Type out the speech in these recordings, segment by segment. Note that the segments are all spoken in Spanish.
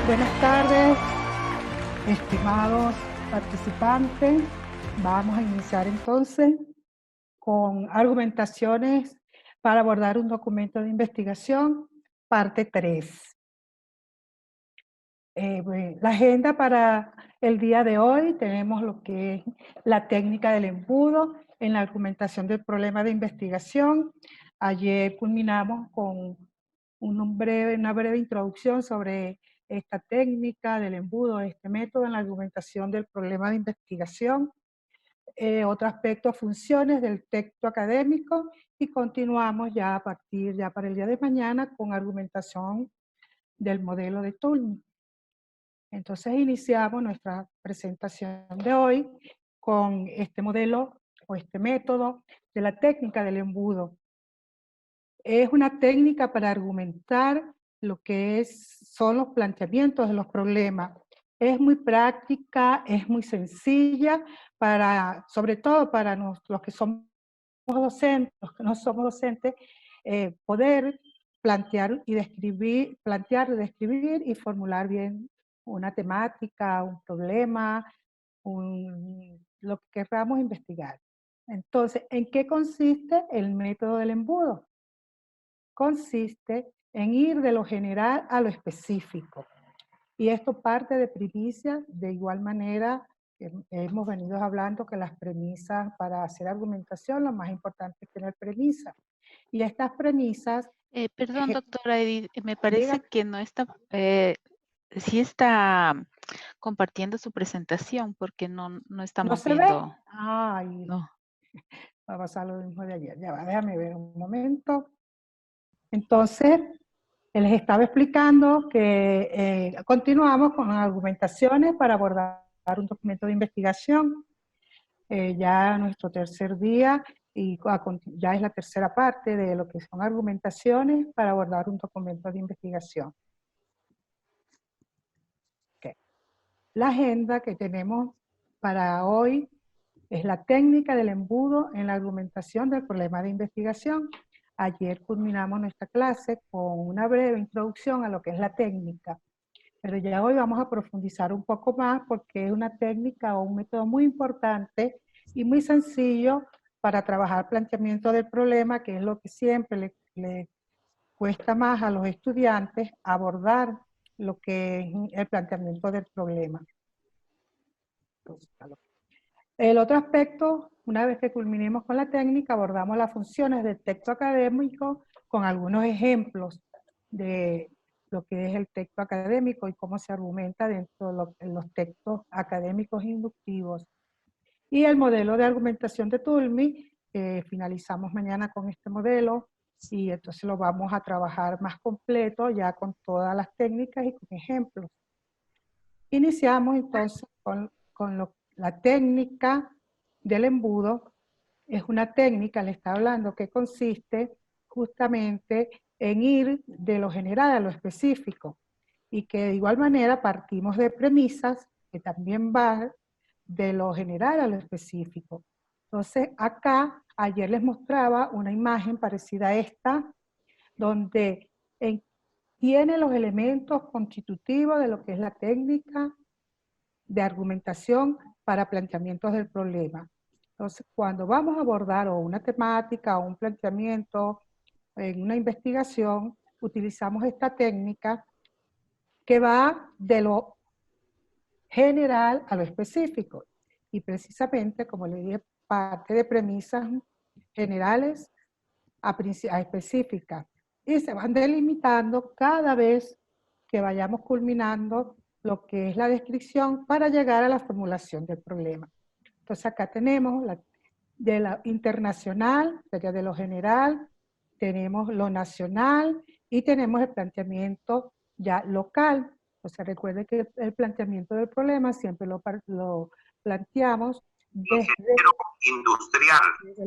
Buenas tardes, estimados participantes. Vamos a iniciar entonces con argumentaciones para abordar un documento de investigación, parte 3. La agenda para el día de hoy tenemos lo que es la técnica del embudo en la argumentación del problema de investigación. Ayer culminamos con una breve introducción sobre esta técnica del embudo, este método en la argumentación del problema de investigación. Otro aspecto, funciones del texto académico, y continuamos ya a partir ya para el día de mañana con argumentación del modelo de Tulmi. Entonces iniciamos nuestra presentación de hoy con este modelo o este método de la técnica del embudo. Es una técnica para argumentar lo que son los planteamientos de los problemas. Es muy práctica, es muy sencilla, sobre todo para los que somos docentes, los que no somos docentes, poder plantear y describir y formular bien una temática, un problema, lo que queramos investigar. Entonces, ¿en qué consiste el método del embudo? Consiste en ir de lo general a lo específico. Y esto parte de premisas, de igual manera que hemos venido hablando que las premisas para hacer argumentación, lo más importante es tener premisas. Y estas premisas... Perdón, doctora Edith, me parece Diga. que no está, sí está compartiendo su presentación porque no ¿No estamos se ve? viendo. Ay, No. va a pasar lo mismo de ayer. Ya va, déjame ver un momento. Entonces, les estaba explicando que continuamos con las argumentaciones para abordar un documento de investigación. Ya nuestro tercer día y ya es la tercera parte de lo que son argumentaciones para abordar un documento de investigación. Okay. La agenda que tenemos para hoy es la técnica del embudo en la argumentación del problema de investigación. Ayer culminamos nuestra clase con una breve introducción a lo que es la técnica, pero ya hoy vamos a profundizar un poco más porque es una técnica o un método muy importante y muy sencillo para trabajar planteamiento del problema, que es lo que siempre le cuesta más a los estudiantes abordar lo que es el planteamiento del problema. El otro aspecto, una vez que culminemos con la técnica, abordamos las funciones del texto académico con algunos ejemplos de lo que es el texto académico y cómo se argumenta dentro de los textos académicos inductivos. Y el modelo de argumentación de Tulmi, finalizamos mañana con este modelo, y entonces lo vamos a trabajar más completo ya con todas las técnicas y con ejemplos. Iniciamos entonces con la técnica del embudo. Es una técnica, le está hablando, que consiste justamente en ir de lo general a lo específico, y que de igual manera partimos de premisas que también van de lo general a lo específico. Entonces acá, ayer les mostraba una imagen parecida a esta, donde tiene los elementos constitutivos de lo que es la técnica de argumentación para planteamientos del problema. Entonces, cuando vamos a abordar o una temática o un planteamiento en una investigación, utilizamos esta técnica que va de lo general a lo específico. Y precisamente, como le dije, parte de premisas generales a específicas. Y se van delimitando cada vez que vayamos culminando lo que es la descripción para llegar a la formulación del problema. Entonces acá tenemos de la internacional, sería de lo general, tenemos lo nacional y tenemos el planteamiento ya local. O sea, recuerde que el planteamiento del problema siempre lo planteamos desde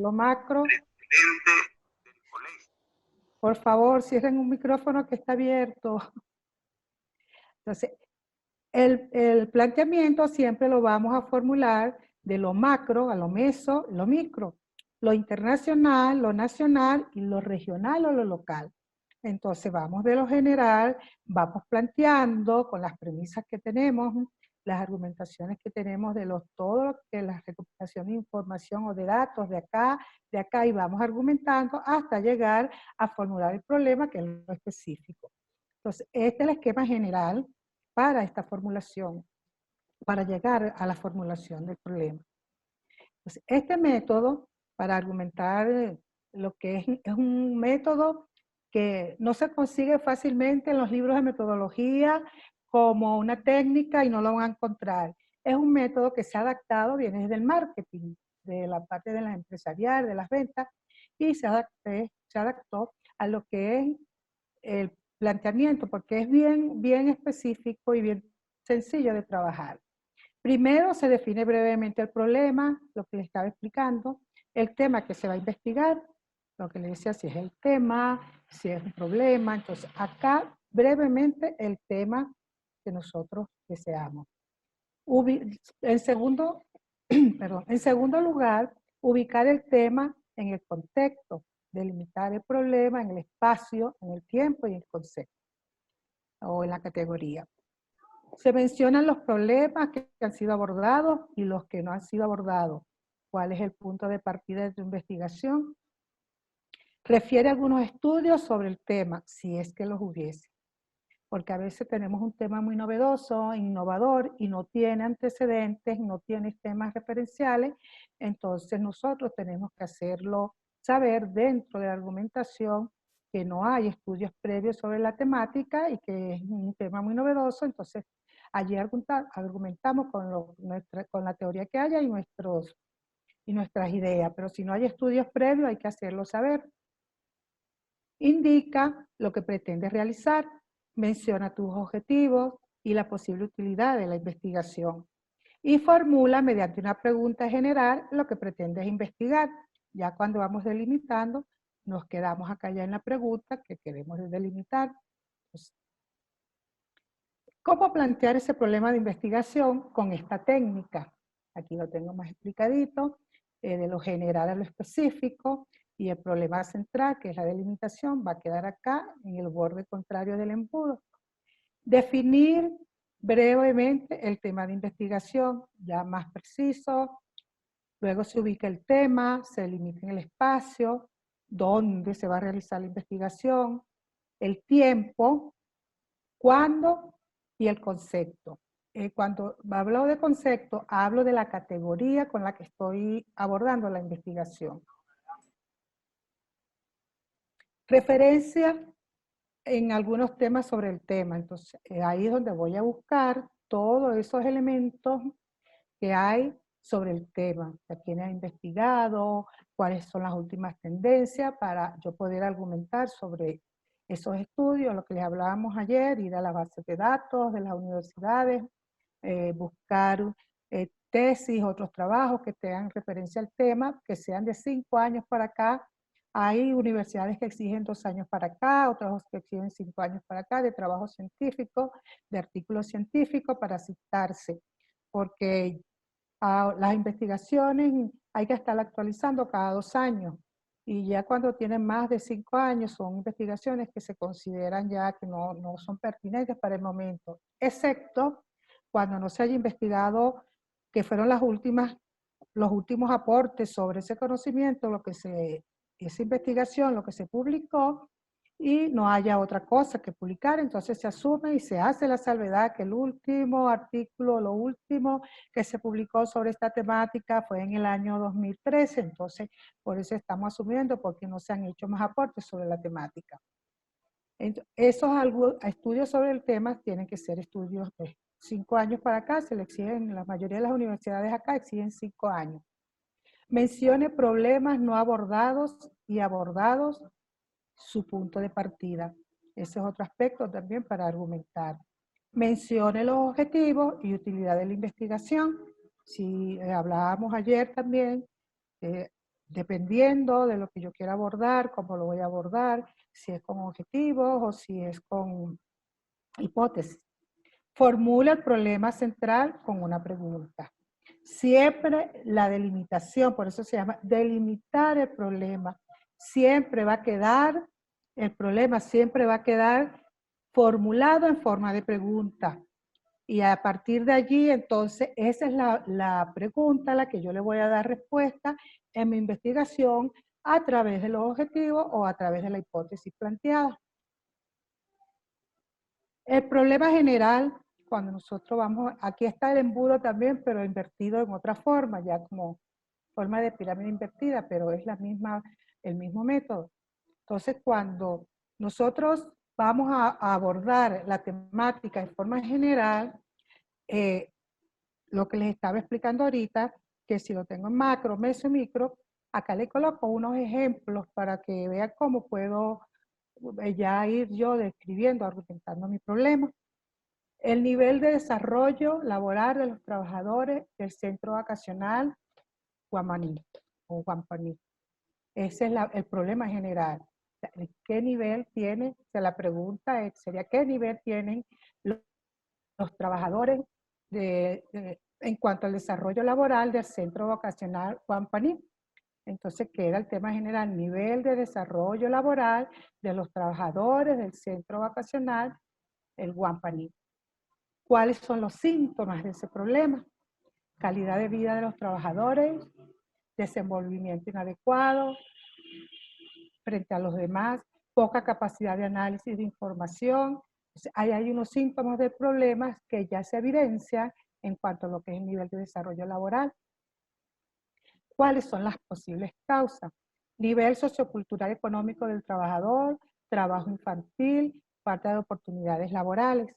lo macro. Por favor, cierren un micrófono que está abierto. Entonces, el planteamiento siempre lo vamos a formular de lo macro a lo meso, lo micro, lo internacional, lo nacional y lo regional o lo local. Entonces vamos de lo general, vamos planteando con las premisas que tenemos, las argumentaciones que tenemos de todo lo que la recopilación de información o de datos de acá, y vamos argumentando hasta llegar a formular el problema, que es lo específico. Entonces, este es el esquema general para esta formulación, para llegar a la formulación del problema. Entonces, este método, para argumentar lo que es un método que no se consigue fácilmente en los libros de metodología como una técnica y no lo van a encontrar. Es un método que se ha adaptado, viene desde el marketing, de la parte de la empresarial, de las ventas, y se adaptó a lo que es el planteamiento, porque es bien específico y bien sencillo de trabajar. Primero se define brevemente el problema, lo que les estaba explicando, el tema que se va a investigar, lo que les decía, si es el tema, si es un problema. Entonces, acá brevemente el tema que nosotros deseamos. En segundo lugar, ubicar el tema en el contexto, delimitar el problema en el espacio, en el tiempo y en el concepto, o en la categoría. Se mencionan los problemas que han sido abordados y los que no han sido abordados. ¿Cuál es el punto de partida de tu investigación? Refiere algunos estudios sobre el tema, si es que los hubiese. Porque a veces tenemos un tema muy novedoso, innovador, y no tiene antecedentes, no tiene temas referenciales, entonces nosotros tenemos que hacerlo saber dentro de la argumentación que no hay estudios previos sobre la temática y que es un tema muy novedoso, entonces allí argumentamos con la teoría que haya y nuestras ideas, pero si no hay estudios previos hay que hacerlo saber. Indica lo que pretendes realizar, menciona tus objetivos y la posible utilidad de la investigación. Y formula mediante una pregunta general lo que pretendes investigar. Ya cuando vamos delimitando, nos quedamos acá ya en la pregunta que queremos delimitar. Pues, ¿cómo plantear ese problema de investigación con esta técnica? Aquí lo tengo más explicadito, de lo general a lo específico, y el problema central, que es la delimitación, va a quedar acá en el borde contrario del embudo. Definir brevemente el tema de investigación, ya más preciso. Luego se ubica el tema, se delimita en el espacio, dónde se va a realizar la investigación, el tiempo, cuándo y el concepto. Cuando hablo de concepto, hablo de la categoría con la que estoy abordando la investigación. Referencia en algunos temas sobre el tema. Entonces, ahí es donde voy a buscar todos esos elementos que hay sobre el tema, a quién ha investigado, cuáles son las últimas tendencias para yo poder argumentar sobre esos estudios, lo que les hablábamos ayer, ir a la base de datos de las universidades, buscar tesis, otros trabajos que tengan referencia al tema, que sean de 5 años para acá. Hay universidades que exigen 2 años para acá, otras que exigen 5 años para acá, de trabajo científico, de artículos científicos para citarse, porque las investigaciones hay que estar actualizando cada 2 años. Y ya cuando tienen más de 5 años son investigaciones que se consideran ya que no son pertinentes para el momento, excepto cuando no se haya investigado, que fueron los últimos aportes sobre ese conocimiento, esa investigación, lo que se publicó, y no haya otra cosa que publicar, entonces se asume y se hace la salvedad que el último artículo, lo último que se publicó sobre esta temática fue en el año 2013, entonces por eso estamos asumiendo porque no se han hecho más aportes sobre la temática. Esos estudios sobre el tema tienen que ser estudios de 5 años para acá, se le exigen, la mayoría de las universidades acá exigen 5 años. Mencione problemas no abordados y abordados, su punto de partida. Ese es otro aspecto también para argumentar. Mencione los objetivos y utilidad de la investigación. Si hablábamos ayer también, dependiendo de lo que yo quiera abordar, cómo lo voy a abordar, si es con objetivos o si es con hipótesis. Formula el problema central con una pregunta. Siempre la delimitación, por eso se llama delimitar el problema, siempre va a quedar el problema siempre va a quedar formulado en forma de pregunta. Y a partir de allí, entonces, esa es la pregunta a la que yo le voy a dar respuesta en mi investigación a través de los objetivos o a través de la hipótesis planteada. El problema general, cuando nosotros vamos, aquí está el embudo también, pero invertido en otra forma, ya como forma de pirámide invertida, pero es el mismo método. Entonces, cuando nosotros vamos a abordar la temática en forma general, lo que les estaba explicando ahorita, que si lo tengo en macro, meso y micro, acá le coloco unos ejemplos para que vean cómo puedo ya ir yo describiendo, argumentando mi problema. El nivel de desarrollo laboral de los trabajadores del centro vacacional Guamaní o Guampaní. Ese es el problema general. ¿Qué nivel tiene? O sea, la pregunta sería, ¿qué nivel tienen los trabajadores en cuanto al desarrollo laboral del centro vocacional Guampaní? Entonces queda el tema general, nivel de desarrollo laboral de los trabajadores del centro vacacional, el Guampaní. ¿Cuáles son los síntomas de ese problema? Calidad de vida de los trabajadores, desenvolvimiento inadecuado frente a los demás, poca capacidad de análisis de información. Ahí hay unos síntomas de problemas que ya se evidencian en cuanto a lo que es el nivel de desarrollo laboral. ¿Cuáles son las posibles causas? Nivel sociocultural económico del trabajador, trabajo infantil, falta de oportunidades laborales.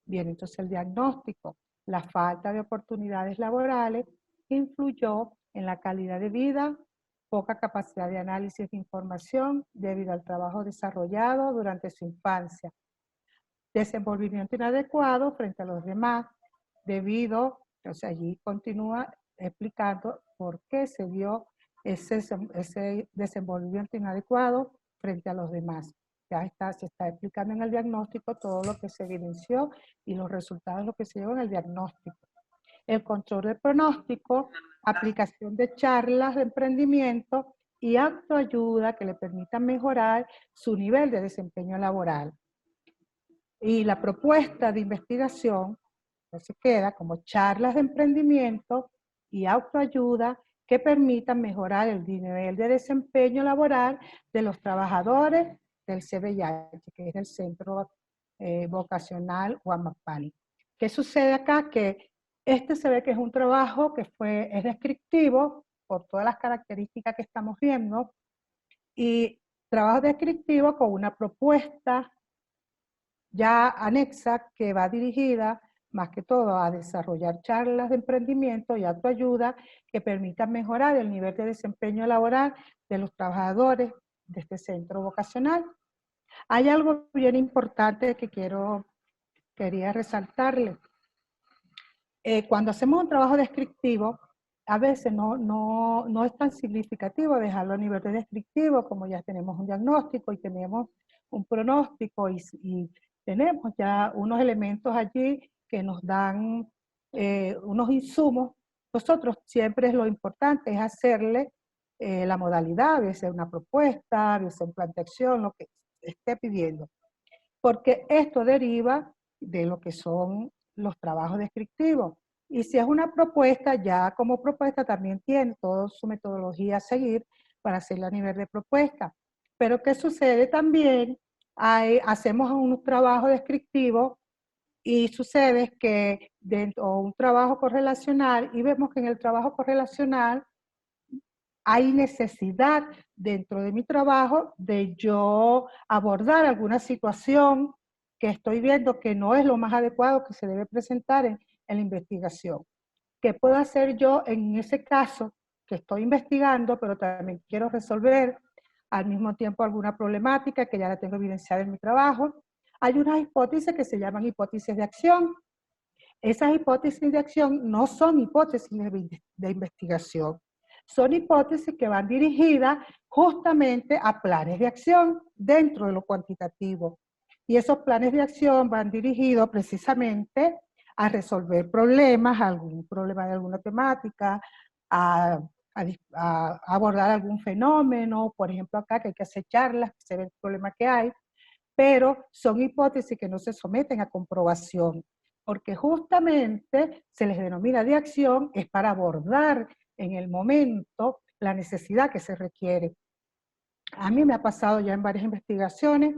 Bien, entonces el diagnóstico, la falta de oportunidades laborales influyó en la calidad de vida, poca capacidad de análisis de información debido al trabajo desarrollado durante su infancia. Desenvolvimiento inadecuado frente a los demás debido, o sea, allí continúa explicando por qué se dio ese desenvolvimiento inadecuado frente a los demás. Ya se está explicando en el diagnóstico todo lo que se evidenció y los resultados de lo que se dio en el diagnóstico. El control del pronóstico, aplicación de charlas de emprendimiento y autoayuda que le permitan mejorar su nivel de desempeño laboral. Y la propuesta de investigación se queda como charlas de emprendimiento y autoayuda que permitan mejorar el nivel de desempeño laboral de los trabajadores del CVIH, que es el Centro Vocacional Guamapani. ¿Qué sucede acá? Que este se ve que es un trabajo que es descriptivo por todas las características que estamos viendo y trabajo descriptivo con una propuesta ya anexa que va dirigida más que todo a desarrollar charlas de emprendimiento y autoayuda que permitan mejorar el nivel de desempeño laboral de los trabajadores de este centro vocacional. Hay algo bien importante que quería resaltarle. Cuando hacemos un trabajo descriptivo, a veces no es tan significativo dejarlo a nivel de descriptivo, como ya tenemos un diagnóstico y tenemos un pronóstico y tenemos ya unos elementos allí que nos dan unos insumos. Nosotros siempre lo importante es hacerle la modalidad, a veces una propuesta, a veces un plan de acción, lo que esté pidiendo. Porque esto deriva de lo que son los trabajos descriptivos. Y si es una propuesta, ya como propuesta también tiene toda su metodología a seguir para hacerla a nivel de propuesta. Pero ¿qué sucede también? Hacemos un trabajo descriptivo y sucede que dentro de un trabajo correlacional y vemos que en el trabajo correlacional hay necesidad dentro de mi trabajo de yo abordar alguna situación que estoy viendo que no es lo más adecuado que se debe presentar en la investigación. ¿Qué puedo hacer yo en ese caso que estoy investigando, pero también quiero resolver al mismo tiempo alguna problemática que ya la tengo evidenciada en mi trabajo? Hay unas hipótesis que se llaman hipótesis de acción. Esas hipótesis de acción no son hipótesis de investigación, son hipótesis que van dirigidas justamente a planes de acción dentro de lo cuantitativo. Y esos planes de acción van dirigidos precisamente a resolver problemas, algún problema de alguna temática, a a abordar algún fenómeno, por ejemplo acá que hay que hacer charlas, que se ve el problema que hay, pero son hipótesis que no se someten a comprobación, porque justamente se les denomina de acción, es para abordar en el momento la necesidad que se requiere. A mí me ha pasado ya en varias investigaciones.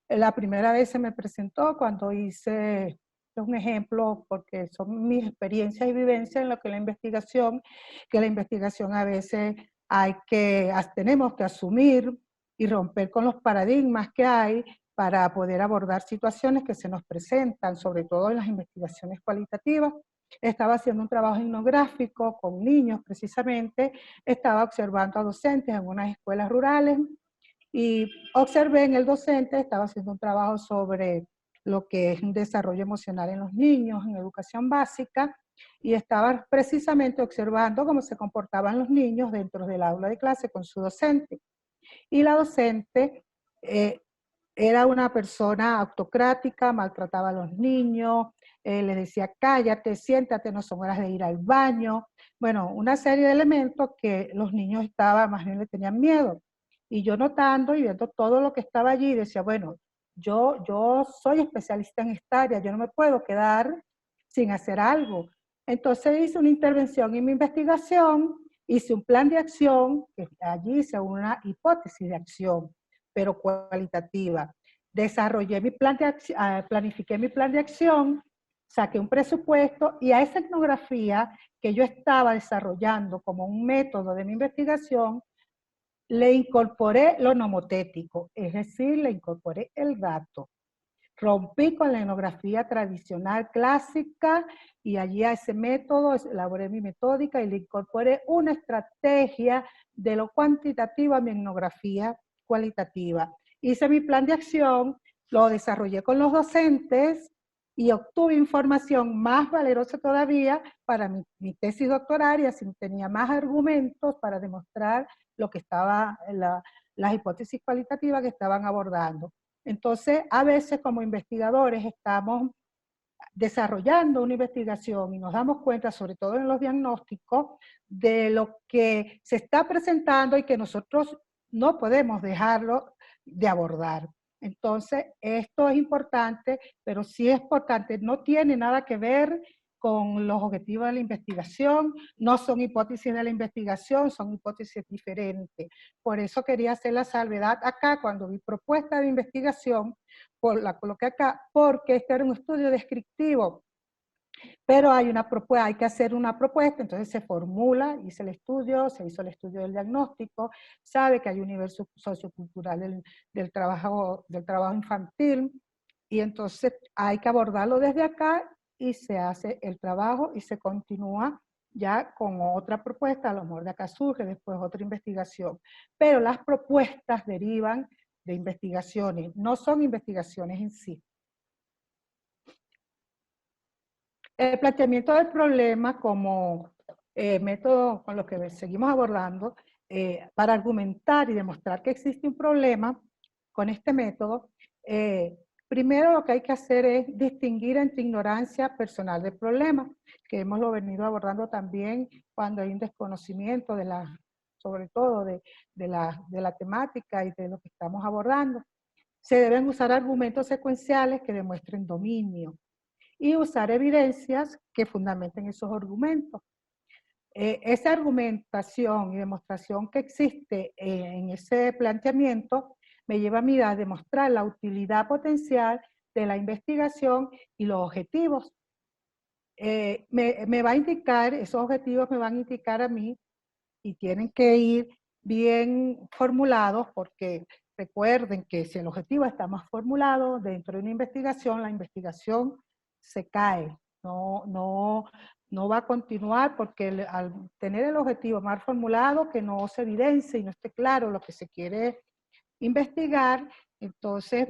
La primera vez se me presentó cuando hice un ejemplo, porque son mis experiencias y vivencias en lo que la investigación, a veces tenemos que asumir y romper con los paradigmas que hay para poder abordar situaciones que se nos presentan, sobre todo en las investigaciones cualitativas. Estaba haciendo un trabajo etnográfico con niños precisamente, estaba observando a docentes en unas escuelas rurales y observé en el docente, estaba haciendo un trabajo sobre lo que es un desarrollo emocional en los niños, en educación básica, y estaba precisamente observando cómo se comportaban los niños dentro del aula de clase con su docente. Y la docente era una persona autocrática, maltrataba a los niños, les decía cállate, siéntate, no son horas de ir al baño. Bueno, una serie de elementos que los niños más bien le tenían miedo. Y yo notando y viendo todo lo que estaba allí, decía, bueno, yo soy especialista en esta área, yo no me puedo quedar sin hacer algo. Entonces hice una intervención en mi investigación, hice un plan de acción, que allí hice una hipótesis de acción, pero cualitativa. Desarrollé mi plan de acción, planifiqué mi plan de acción, saqué un presupuesto y a esa etnografía que yo estaba desarrollando como un método de mi investigación, le incorporé lo nomotético, es decir, le incorporé el dato. Rompí con la etnografía tradicional clásica y allí a ese método elaboré mi metódica y le incorporé una estrategia de lo cuantitativo a mi etnografía cualitativa. Hice mi plan de acción, lo desarrollé con los docentes y obtuve información más valerosa todavía para mi tesis doctoral y así tenía más argumentos para demostrar lo que estaba, las hipótesis cualitativas que estaban abordando. Entonces, a veces como investigadores estamos desarrollando una investigación y nos damos cuenta, sobre todo en los diagnósticos, de lo que se está presentando y que nosotros no podemos dejarlo de abordar. Entonces, esto es importante, pero sí es importante, no tiene nada que ver con los objetivos de la investigación, no son hipótesis de la investigación, son hipótesis diferentes. Por eso quería hacer la salvedad acá, cuando mi propuesta de investigación, la coloqué acá, porque este era un estudio descriptivo, pero hay que hacer una propuesta, entonces se formula, se hizo el estudio del diagnóstico, sabe que hay un universo sociocultural del trabajo infantil, y entonces hay que abordarlo desde acá y se hace el trabajo y se continúa ya con otra propuesta, a lo mejor de acá surge después otra investigación. Pero las propuestas derivan de investigaciones, no son investigaciones en sí. El planteamiento del problema como método con lo que seguimos abordando, para argumentar y demostrar que existe un problema con este método, primero lo que hay que hacer es distinguir entre ignorancia personal del problema, que hemos venido abordando también cuando hay un desconocimiento sobre todo de la temática y de lo que estamos abordando. Se deben usar argumentos secuenciales que demuestren dominio y usar evidencias que fundamenten esos argumentos. Esa argumentación y demostración que existe en ese planteamiento me lleva a mí a demostrar la utilidad potencial de la investigación y los objetivos. Me va a indicar, esos objetivos me van a indicar a mí y tienen que ir bien formulados porque recuerden que si el objetivo está más formulado dentro de una investigación, la investigación se cae, no va a continuar porque al tener el objetivo más formulado, que no se evidencie y no esté claro lo que se quiere investigar, entonces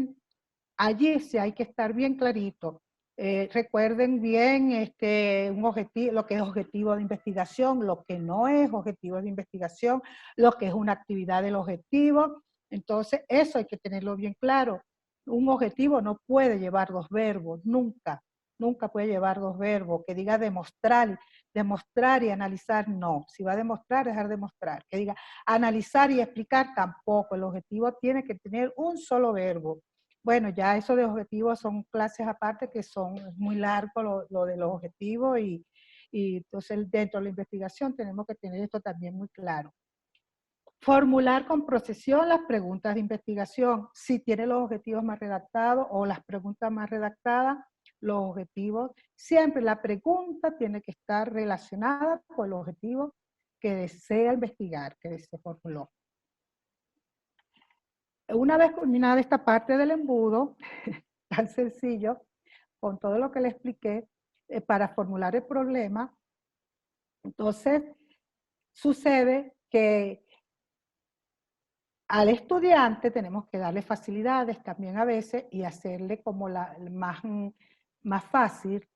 allí sí hay que estar bien clarito. Recuerden bien un objetivo, lo que es objetivo de investigación, lo que no es objetivo de investigación, lo que es una actividad del objetivo. Entonces, eso hay que tenerlo bien claro. Un objetivo no puede llevar dos verbos, nunca. nunca puede llevar dos verbos, que diga demostrar y analizar, no. Si va a demostrar, dejar de demostrar. Que diga analizar y explicar, tampoco. El objetivo tiene que tener un solo verbo. Bueno, ya eso de objetivos son clases aparte que son muy largo lo de los objetivos y entonces dentro de la investigación tenemos que tener esto también muy claro. Formular con procesión las preguntas de investigación. Si tiene los objetivos más redactados o las preguntas más redactadas, los objetivos. Siempre la pregunta tiene que estar relacionada con el objetivo que desea investigar, que se formuló. Una vez culminada esta parte del embudo, tan sencillo, con todo lo que le expliqué, para formular el problema, entonces sucede que al estudiante tenemos que darle facilidades también a veces y hacerle como más fácil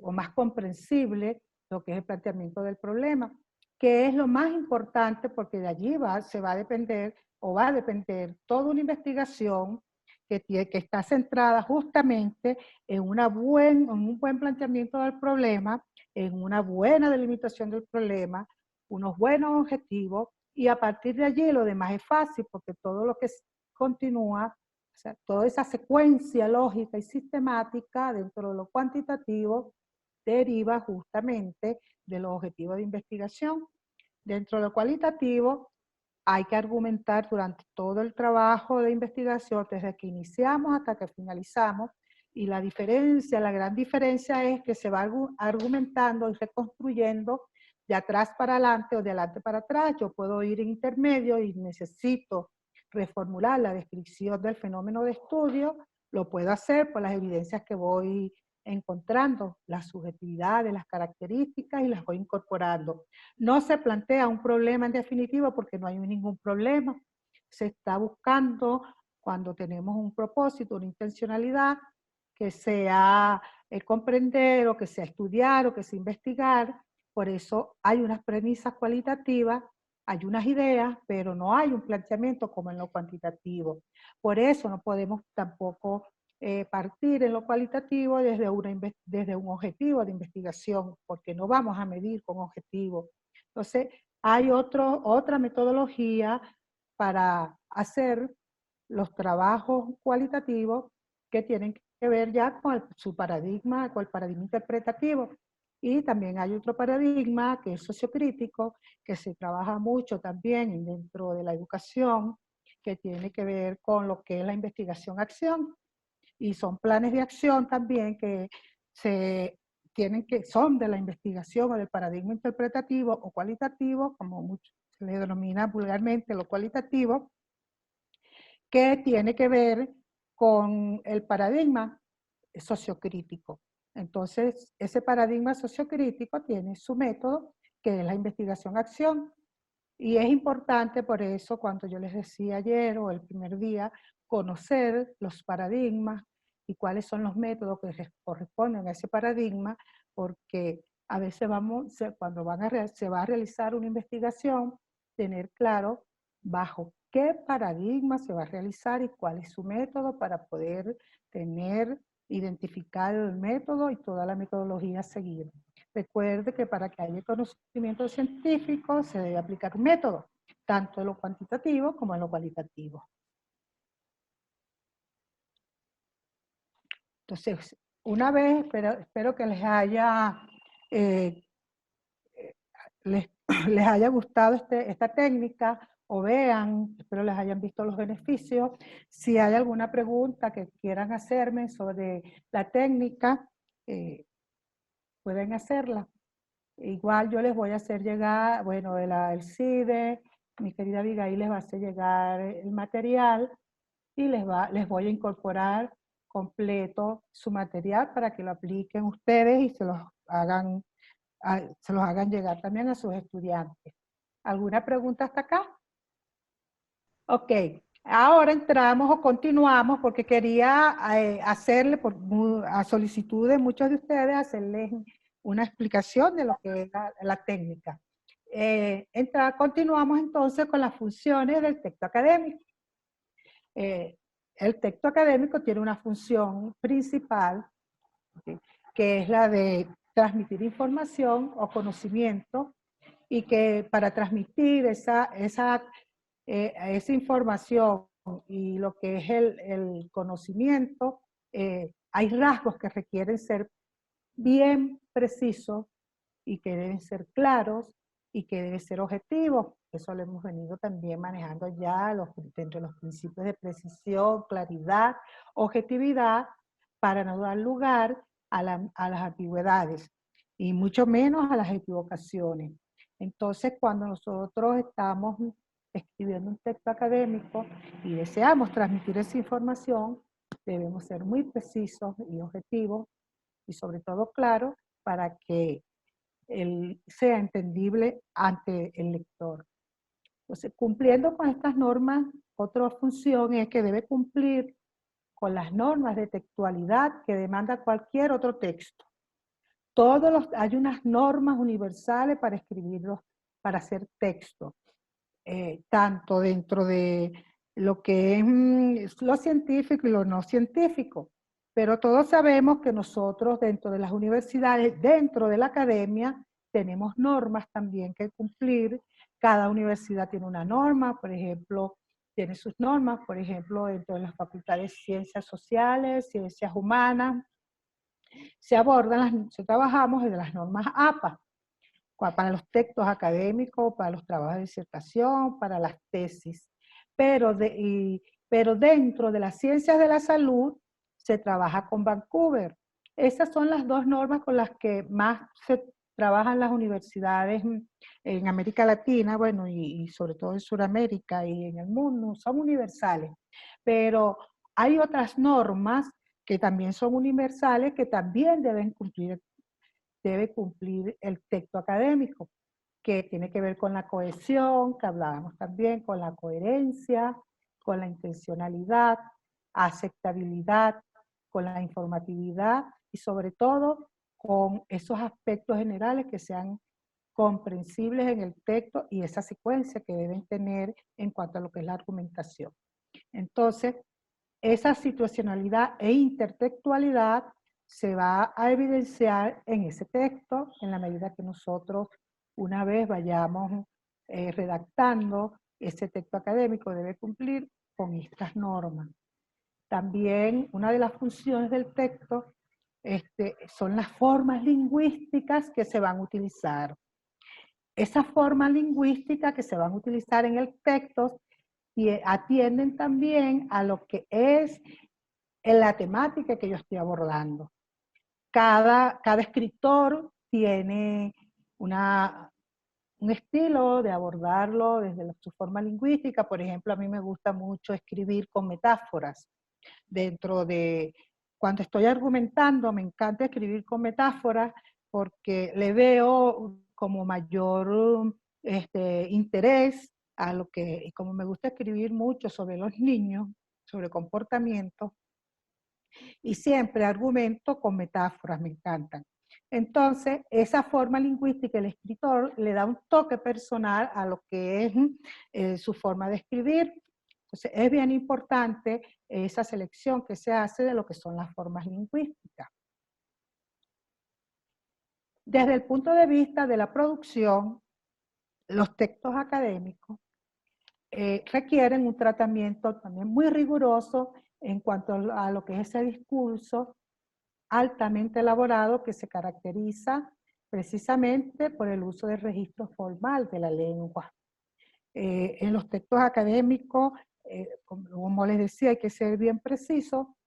o más comprensible lo que es el planteamiento del problema, que es lo más importante porque de allí se va a depender o va a depender toda una investigación que está centrada justamente en un buen planteamiento del problema, en una buena delimitación del problema, unos buenos objetivos, y a partir de allí lo demás es fácil porque todo lo que continúa, o sea, toda esa secuencia lógica y sistemática dentro de lo cuantitativo deriva justamente de los objetivos de investigación. Dentro de lo cualitativo hay que argumentar durante todo el trabajo de investigación, desde que iniciamos hasta que finalizamos, y la gran diferencia es que se va argumentando y reconstruyendo de atrás para adelante o de adelante para atrás. Yo puedo ir en intermedio y necesito reformular la descripción del fenómeno de estudio, lo puedo hacer por las evidencias que voy encontrando, las subjetividades, las características y las voy incorporando. No se plantea un problema en definitivo porque no hay ningún problema. Se está buscando, cuando tenemos un propósito, una intencionalidad, que sea comprender o que sea estudiar o que sea investigar. Por eso hay unas premisas cualitativas, hay unas ideas, pero no hay un planteamiento como en lo cuantitativo. Por eso no podemos tampoco partir en lo cualitativo desde un objetivo de investigación, porque no vamos a medir con objetivos. Entonces, hay otra metodología para hacer los trabajos cualitativos que tienen que ver ya con su paradigma, con el paradigma interpretativo. Y también hay otro paradigma que es sociocrítico, que se trabaja mucho también dentro de la educación, que tiene que ver con lo que es la investigación-acción. Y son planes de acción también que son de la investigación o del paradigma interpretativo o cualitativo, como mucho se le denomina vulgarmente lo cualitativo, que tiene que ver con el paradigma sociocrítico. Entonces, ese paradigma sociocrítico tiene su método, que es la investigación-acción. Y es importante por eso, cuando yo les decía ayer o el primer día, conocer los paradigmas y cuáles son los métodos que corresponden a ese paradigma, porque a veces cuando se va a realizar una investigación, tener claro bajo qué paradigma se va a realizar y cuál es su método para poder identificar el método y toda la metodología a seguir. Recuerde que para que haya conocimiento científico se debe aplicar un método, tanto en lo cuantitativo como en lo cualitativo. Entonces, una vez, espero que les haya gustado esta técnica, o vean, espero les hayan visto los beneficios. Si hay alguna pregunta que quieran hacerme sobre la técnica, pueden hacerla. Igual yo les voy a hacer llegar, bueno, el CIDE, mi querida Abigail les va a hacer llegar el material y les voy a incorporar completo su material para que lo apliquen ustedes y se los hagan llegar también a sus estudiantes. ¿Alguna pregunta hasta acá? Ok, ahora entramos o continuamos porque quería hacerle, a solicitud de muchos de ustedes, hacerles una explicación de lo que es la técnica. Continuamos entonces con las funciones del texto académico. El texto académico tiene una función principal ¿sí? Que es la de transmitir información o conocimiento, y que para transmitir esa información y lo que es el conocimiento, hay rasgos que requieren ser bien precisos y que deben ser claros y que deben ser objetivos. Eso lo hemos venido también manejando ya dentro de los principios de precisión, claridad, objetividad, para no dar lugar a las ambigüedades y mucho menos a las equivocaciones. Entonces, cuando nosotros estamos escribiendo un texto académico y deseamos transmitir esa información, debemos ser muy precisos y objetivos y sobre todo claros para que sea entendible ante el lector. Entonces, cumpliendo con estas normas, otra función es que debe cumplir con las normas de textualidad que demanda cualquier otro texto. Hay unas normas universales para escribirlos, para hacer texto, tanto dentro de lo que es lo científico y lo no científico. Pero todos sabemos que nosotros dentro de las universidades, dentro de la academia, tenemos normas también que cumplir. Cada universidad tiene una norma, por ejemplo, tiene sus normas, por ejemplo, dentro de las facultades de ciencias sociales, ciencias humanas, trabajamos desde las normas APA, para los textos académicos, para los trabajos de disertación, para las tesis. Pero dentro de las ciencias de la salud se trabaja con Vancouver. Esas son las dos normas con las que más se trabajan las universidades en América Latina, bueno, y sobre todo en Sudamérica y en el mundo, son universales. Pero hay otras normas que también son universales, que también debe cumplir el texto académico, que tiene que ver con la cohesión, que hablábamos también, con la coherencia, con la intencionalidad, aceptabilidad, con la informatividad y sobre todo con esos aspectos generales que sean comprensibles en el texto y esa secuencia que deben tener en cuanto a lo que es la argumentación. Entonces, esa situacionalidad e intertextualidad se va a evidenciar en ese texto en la medida que nosotros una vez vayamos redactando ese texto académico debe cumplir con estas normas. También una de las funciones del texto son las formas lingüísticas que se van a utilizar. Esas formas lingüísticas que se van a utilizar en el texto y atienden también a lo que es en la temática que yo estoy abordando. Cada escritor tiene un estilo de abordarlo desde su forma lingüística. Por ejemplo, a mí me gusta mucho escribir con metáforas. Cuando estoy argumentando, me encanta escribir con metáforas porque le veo como mayor interés a lo que, y como me gusta escribir mucho sobre los niños, sobre comportamiento, y siempre argumento con metáforas, me encantan. Entonces, esa forma lingüística, el escritor le da un toque personal a lo que es su forma de escribir. Entonces, es bien importante esa selección que se hace de lo que son las formas lingüísticas. Desde el punto de vista de la producción, los textos académicos requieren un tratamiento también muy riguroso en cuanto a lo que es ese discurso altamente elaborado que se caracteriza precisamente por el uso del registro formal de la lengua. En los textos académicos, como les decía, hay que ser bien preciso,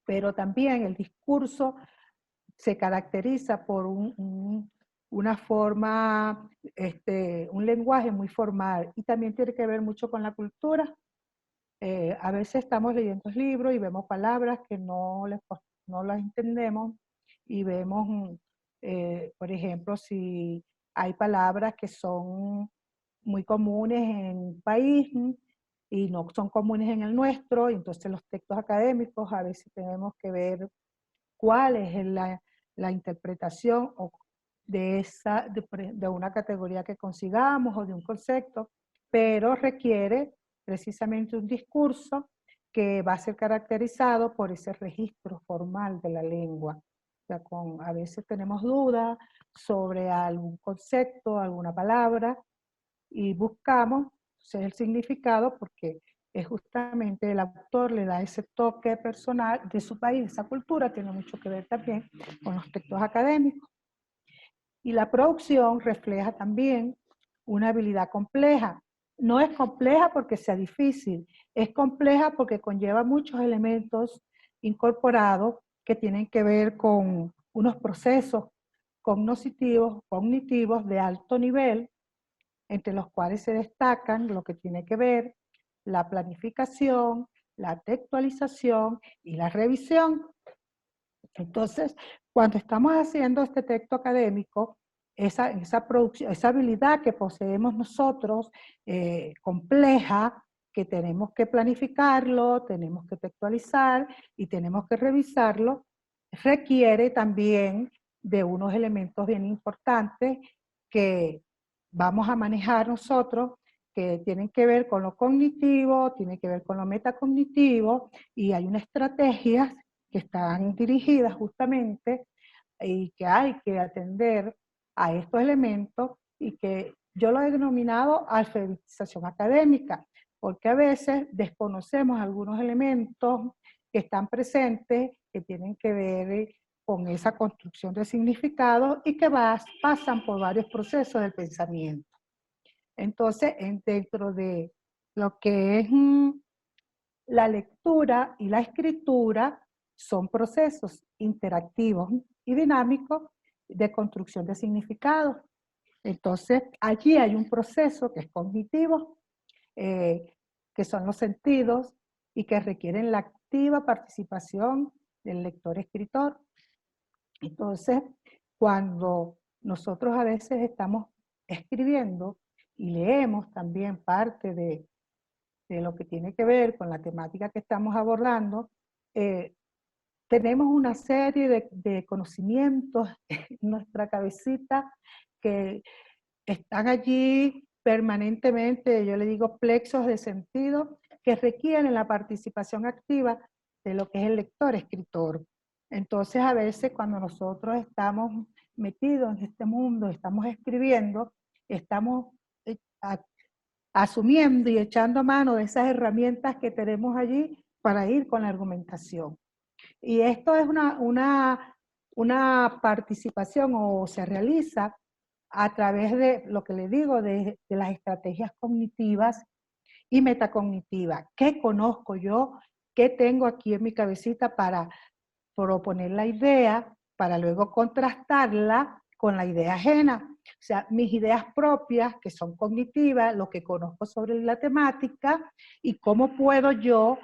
pero también el discurso se caracteriza por una forma, un lenguaje muy formal y también tiene que ver mucho con la cultura. A veces estamos leyendo libros y vemos palabras que no las entendemos y vemos, por ejemplo, si hay palabras que son muy comunes en un país y no son comunes en el nuestro, entonces los textos académicos a veces tenemos que ver cuál es la interpretación de una categoría que consigamos o de un concepto, pero requiere precisamente un discurso que va a ser caracterizado por ese registro formal de la lengua. O sea, a veces tenemos dudas sobre algún concepto, alguna palabra, y buscamos el significado porque es justamente el autor le da ese toque personal de su país, esa cultura tiene mucho que ver también con los textos académicos. Y la producción refleja también una habilidad compleja. No es compleja porque sea difícil, es compleja porque conlleva muchos elementos incorporados que tienen que ver con unos procesos cognitivos de alto nivel, entre los cuales se destacan lo que tiene que ver la planificación, la textualización y la revisión. Entonces, cuando estamos haciendo este texto académico, esa producción, esa habilidad que poseemos nosotros, compleja, que tenemos que planificarlo, tenemos que textualizar y tenemos que revisarlo, requiere también de unos elementos bien importantes que vamos a manejar nosotros, que tienen que ver con lo cognitivo, tienen que ver con lo metacognitivo, y hay una estrategia que están dirigidas justamente y que hay que atender a estos elementos y que yo lo he denominado alfabetización académica, porque a veces desconocemos algunos elementos que están presentes, que tienen que ver con esa construcción de significado y que pasan por varios procesos del pensamiento. Entonces, dentro de lo que es la lectura y la escritura, son procesos interactivos y dinámicos de construcción de significado. Entonces, allí hay un proceso que es cognitivo, que son los sentidos y que requieren la activa participación del lector-escritor. Entonces, cuando nosotros a veces estamos escribiendo y leemos también parte de lo que tiene que ver con la temática que estamos abordando, tenemos una serie de conocimientos en nuestra cabecita que están allí permanentemente, yo le digo plexos de sentido, que requieren la participación activa de lo que es el lector-escritor. Entonces, a veces cuando nosotros estamos metidos en este mundo, estamos escribiendo, estamos asumiendo y echando mano de esas herramientas que tenemos allí para ir con la argumentación. Y esto es una participación o se realiza a través de lo que le digo, de las estrategias cognitivas y metacognitivas. ¿Qué conozco yo? ¿Qué tengo aquí en mi cabecita para proponer la idea, para luego contrastarla con la idea ajena? O sea, mis ideas propias, que son cognitivas, lo que conozco sobre la temática y cómo puedo yo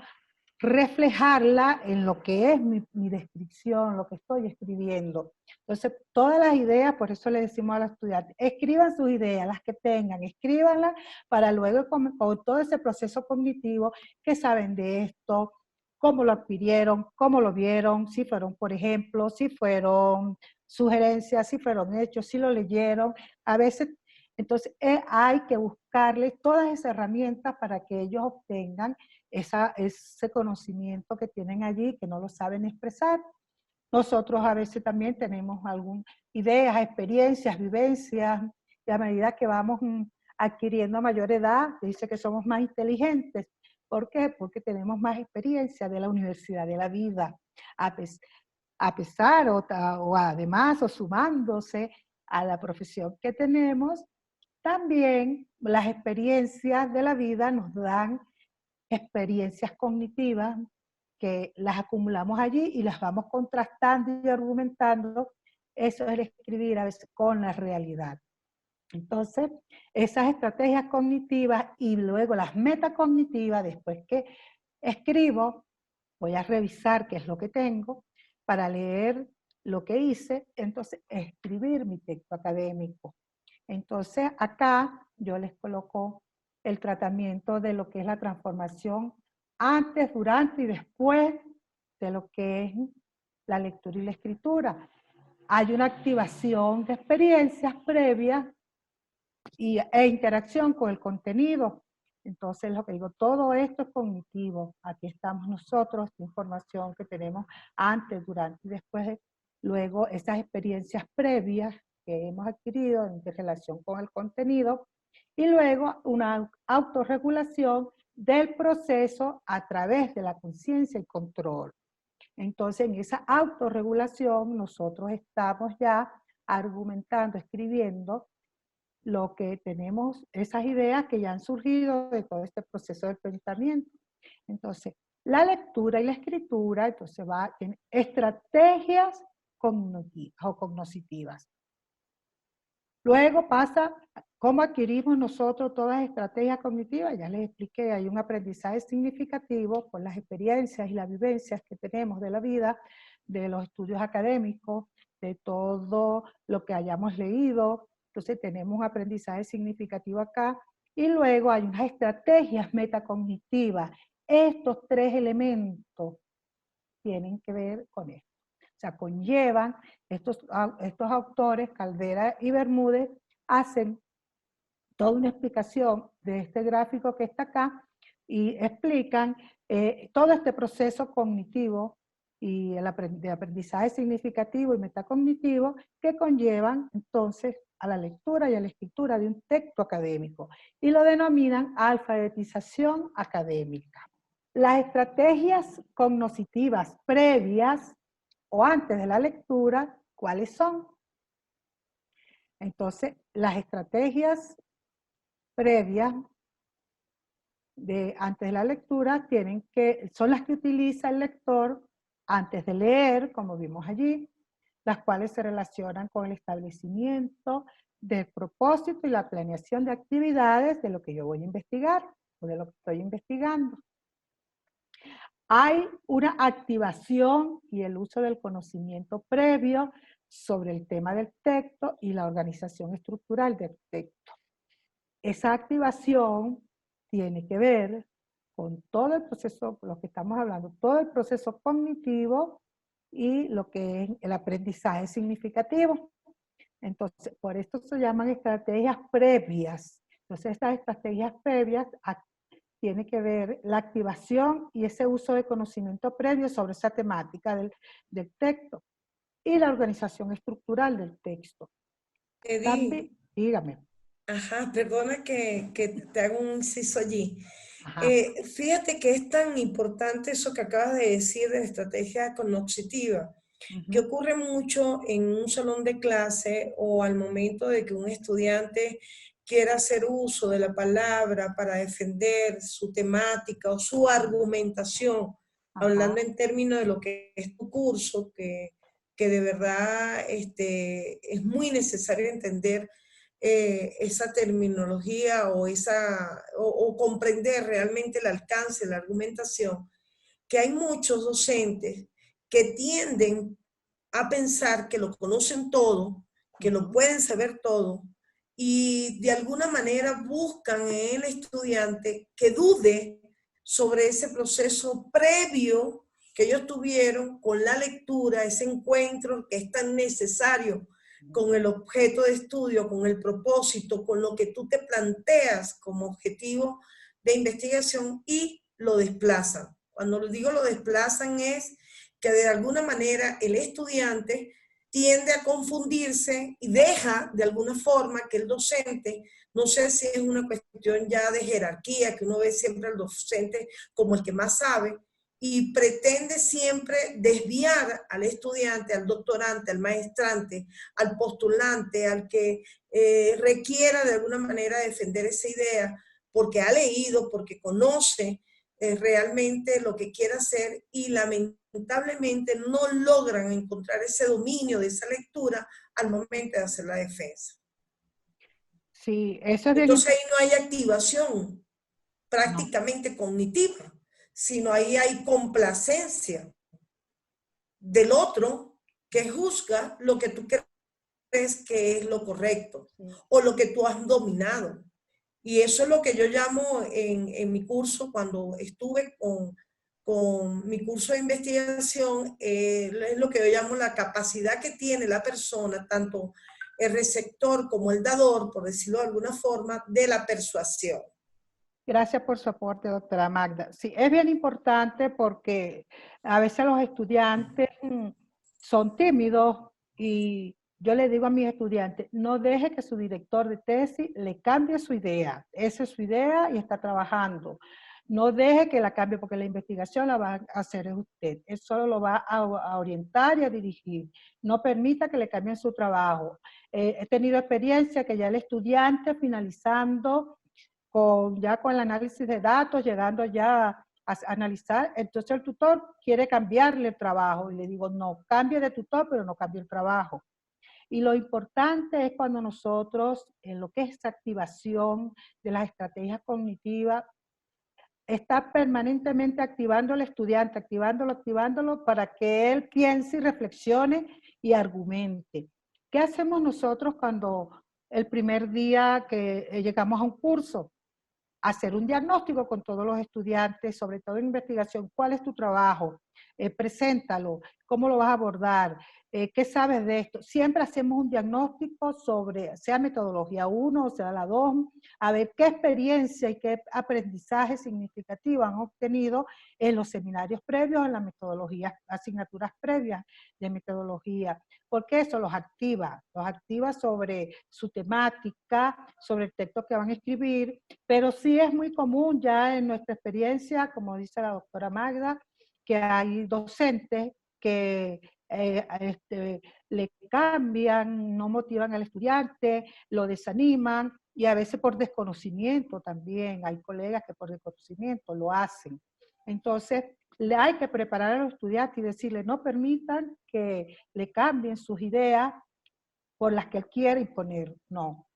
reflejarla en lo que es mi descripción, lo que estoy escribiendo. Entonces, todas las ideas, por eso le decimos a los estudiantes, escriban sus ideas, las que tengan, escríbanlas para luego con todo ese proceso cognitivo, que saben de esto, cómo lo adquirieron, cómo lo vieron, si fueron, por ejemplo, si fueron sugerencias, si fueron hechos, si lo leyeron. A veces, entonces, hay que buscarles todas esas herramientas para que ellos obtengan ese conocimiento que tienen allí, que no lo saben expresar. Nosotros a veces también tenemos algunas ideas, experiencias, vivencias, y a medida que vamos adquiriendo mayor edad, dice que somos más inteligentes. ¿Por qué? Porque tenemos más experiencia de la universidad, de la vida, a pesar o además o sumándose a la profesión que tenemos, también las experiencias de la vida nos dan experiencias cognitivas que las acumulamos allí y las vamos contrastando y argumentando. Eso es el escribir a veces con la realidad. Entonces, esas estrategias cognitivas y luego las metacognitivas, después que escribo, voy a revisar qué es lo que tengo para leer lo que hice, entonces escribir mi texto académico. Entonces, acá yo les coloco el tratamiento de lo que es la transformación antes, durante y después de lo que es la lectura y la escritura. Hay una activación de experiencias previas e interacción con el contenido. Entonces, lo que digo, todo esto es cognitivo. Aquí estamos nosotros, esta información que tenemos antes, durante y después, luego esas experiencias previas que hemos adquirido en relación con el contenido, y luego una autorregulación del proceso a través de la conciencia y control. Entonces, en esa autorregulación, nosotros estamos ya argumentando, escribiendo lo que tenemos, esas ideas que ya han surgido de todo este proceso de pensamiento. Entonces, la lectura y la escritura, entonces tiene estrategias cognitivas o cognoscitivas. Luego pasa cómo adquirimos nosotros todas las estrategias cognitivas. Ya les expliqué, hay un aprendizaje significativo por las experiencias y las vivencias que tenemos de la vida, de los estudios académicos, de todo lo que hayamos leído. Entonces tenemos un aprendizaje significativo acá. Y luego hay unas estrategias metacognitivas. Estos tres elementos tienen que ver con esto. O sea, conllevan, estos autores, Caldera y Bermúdez, hacen toda una explicación de este gráfico que está acá y explican todo este proceso cognitivo y de aprendizaje significativo y metacognitivo que conllevan entonces a la lectura y a la escritura de un texto académico y lo denominan alfabetización académica. Las estrategias cognitivas previas o antes de la lectura, ¿cuáles son? Entonces, las estrategias previas antes de la lectura son las que utiliza el lector antes de leer, como vimos allí, las cuales se relacionan con el establecimiento del propósito y la planeación de actividades de lo que yo voy a investigar o de lo que estoy investigando. Hay una activación y el uso del conocimiento previo sobre el tema del texto y la organización estructural del texto. Esa activación tiene que ver con todo el proceso, lo que estamos hablando, todo el proceso cognitivo y lo que es el aprendizaje significativo. Entonces, por esto se llaman estrategias previas. Entonces, estas estrategias previas tiene que ver la activación y ese uso de conocimiento previo sobre esa temática del texto y la organización estructural del texto. También, dígame. Ajá, perdona que te haga un inciso allí. Ajá. Fíjate que es tan importante eso que acabas de decir de la estrategia cognoscitiva, que ocurre mucho en un salón de clase o al momento de que un estudiante quiera hacer uso de la palabra para defender su temática o su argumentación, hablando en términos de lo que es tu curso, que de verdad es muy necesario entender esa terminología o comprender realmente el alcance de la argumentación, que hay muchos docentes que tienden a pensar que lo conocen todo, que lo pueden saber todo, y de alguna manera buscan en el estudiante que dude sobre ese proceso previo que ellos tuvieron con la lectura, ese encuentro que es tan necesario con el objeto de estudio, con el propósito, con lo que tú te planteas como objetivo de investigación, y lo desplazan. Cuando digo lo desplazan es que de alguna manera el estudiante tiende a confundirse y deja de alguna forma que el docente, no sé si es una cuestión ya de jerarquía, que uno ve siempre al docente como el que más sabe, y pretende siempre desviar al estudiante, al doctorante, al maestrante, al postulante, al que requiera de alguna manera defender esa idea, porque ha leído, porque conoce realmente lo que quiere hacer, y lamentablemente no logran encontrar ese dominio de esa lectura al momento de hacer la defensa. Sí, eso es bien. Entonces ahí no hay activación prácticamente cognitiva, sino ahí hay complacencia del otro que juzga lo que tú crees que es lo correcto o lo que tú has dominado. Y eso es lo que yo llamo en mi curso, cuando estuve con mi curso de investigación, es lo que yo llamo la capacidad que tiene la persona, tanto el receptor como el dador, por decirlo de alguna forma, de la persuasión. Gracias por su aporte, doctora Magda. Sí, es bien importante porque a veces los estudiantes son tímidos y yo le digo a mis estudiantes, no deje que su director de tesis le cambie su idea. Esa es su idea y está trabajando. No deje que la cambie porque la investigación la va a hacer usted. Él solo lo va a orientar y a dirigir. No permita que le cambien su trabajo. He tenido experiencia que ya el estudiante finalizando ya con el análisis de datos, llegando ya a analizar, entonces el tutor quiere cambiarle el trabajo y le digo, no, cambie de tutor, pero no cambie el trabajo. Y lo importante es cuando nosotros, en lo que es activación de las estrategias cognitivas, está permanentemente activando al estudiante, activándolo para que él piense y reflexione y argumente. ¿Qué hacemos nosotros cuando el primer día que llegamos a un curso? Hacer un diagnóstico con todos los estudiantes, sobre todo en investigación. ¿Cuál es tu trabajo? Preséntalo. ¿Cómo lo vas a abordar? ¿Qué sabes de esto? Siempre hacemos un diagnóstico sobre, sea metodología 1 o sea la 2, a ver qué experiencia y qué aprendizaje significativo han obtenido en los seminarios previos, en las metodologías, asignaturas previas de metodología, porque eso los activa sobre su temática, sobre el texto que van a escribir, pero sí es muy común ya en nuestra experiencia, como dice la doctora Magda, que hay docentes que le cambian, no motivan al estudiante, lo desaniman y a veces por desconocimiento también. Hay colegas que por desconocimiento lo hacen. Entonces, hay que preparar a los estudiantes y decirles, no permitan que le cambien sus ideas por las que él quiere imponer. No.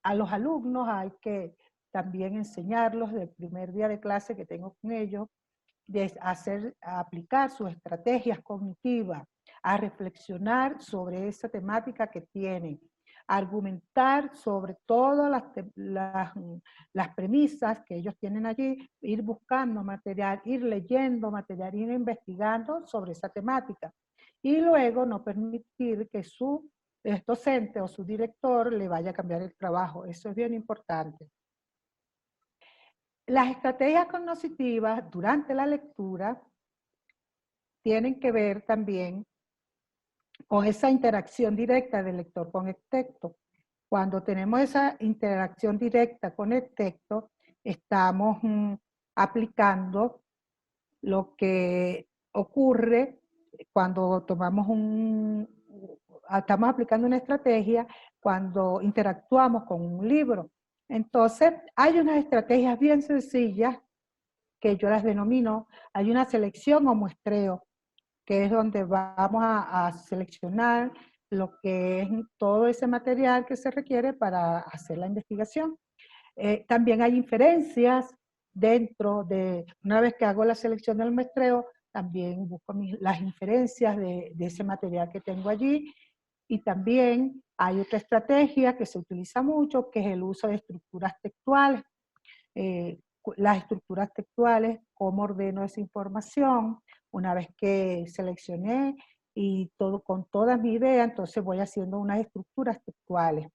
A los alumnos hay que también enseñarlos del primer día de clase que tengo con ellos, a aplicar sus estrategias cognitivas, a reflexionar sobre esa temática que tienen, a argumentar sobre todas las premisas que ellos tienen allí, ir buscando material, ir leyendo material, ir investigando sobre esa temática. Y luego no permitir que su docente o su director le vaya a cambiar el trabajo. Eso es bien importante. Las estrategias cognitivas durante la lectura tienen que ver también con esa interacción directa del lector con el texto. Cuando tenemos esa interacción directa con el texto, estamos aplicando lo que ocurre cuando estamos aplicando una estrategia cuando interactuamos con un libro. Entonces, hay unas estrategias bien sencillas que yo las denomino, hay una selección o muestreo, que es donde vamos a seleccionar lo que es todo ese material que se requiere para hacer la investigación. También hay inferencias dentro de, una vez que hago la selección del muestreo, también busco las inferencias de ese material que tengo allí. Y también hay otra estrategia que se utiliza mucho, que es el uso de estructuras textuales. Las estructuras textuales, cómo ordeno esa información, una vez que seleccioné y todo con todas mis ideas, entonces voy haciendo unas estructuras textuales.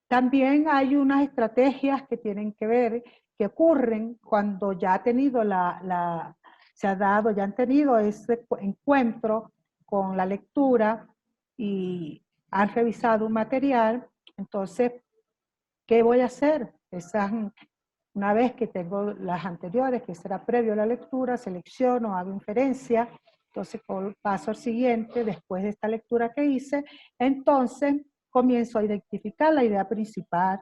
También hay unas estrategias que tienen que ver, que ocurren cuando ya ha tenido ya han tenido ese encuentro con la lectura y han revisado un material. Entonces, ¿qué voy a hacer? Una vez que tengo las anteriores, que será previo a la lectura, selecciono, hago inferencia, entonces paso al siguiente, después de esta lectura que hice, entonces comienzo a identificar la idea principal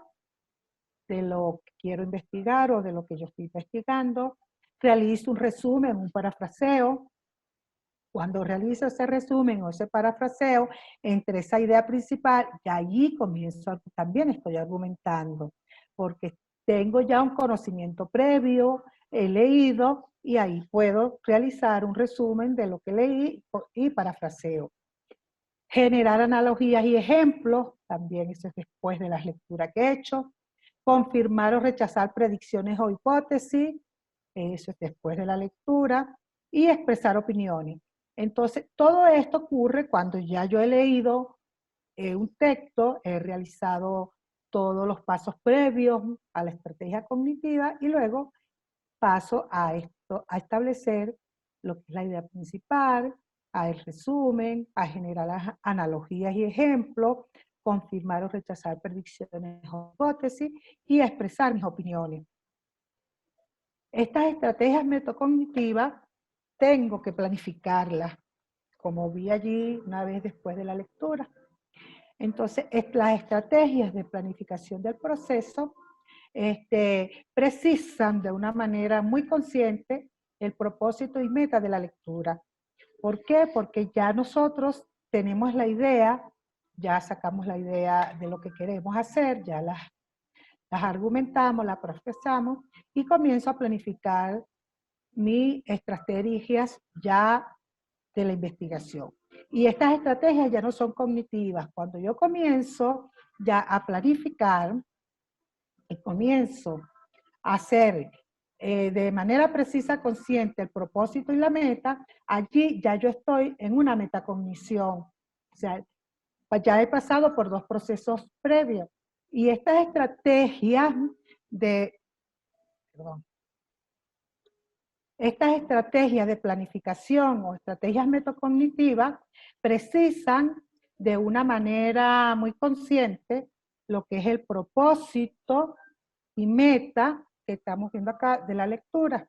de lo que quiero investigar o de lo que yo estoy investigando, realizo un resumen, un parafraseo. Cuando realizo ese resumen o ese parafraseo entre esa idea principal, y allí también estoy argumentando, porque tengo ya un conocimiento previo, he leído y ahí puedo realizar un resumen de lo que leí y parafraseo. Generar analogías y ejemplos, también eso es después de las lecturas que he hecho. Confirmar o rechazar predicciones o hipótesis, eso es después de la lectura. Y expresar opiniones. Entonces, todo esto ocurre cuando ya yo he leído un texto, he realizado todos los pasos previos a la estrategia cognitiva y luego paso a establecer lo que es la idea principal, a el resumen, a generar analogías y ejemplos, confirmar o rechazar predicciones o hipótesis y a expresar mis opiniones. Estas estrategias metacognitivas tengo que planificarlas, como vi allí una vez después de la lectura. Entonces, las estrategias de planificación del proceso precisan de una manera muy consciente el propósito y meta de la lectura. ¿Por qué? Porque ya nosotros tenemos la idea, ya sacamos la idea de lo que queremos hacer, ya las argumentamos, las procesamos y comienzo a planificar mis estrategias ya de la investigación. Y estas estrategias ya no son cognitivas. Cuando yo comienzo ya a planificar y comienzo a hacer de manera precisa, consciente el propósito y la meta, allí ya yo estoy en una metacognición. O sea, ya he pasado por dos procesos previos. Y estas estrategias de, estas estrategias de planificación o estrategias metacognitivas precisan de una manera muy consciente lo que es el propósito y meta que estamos viendo acá de la lectura.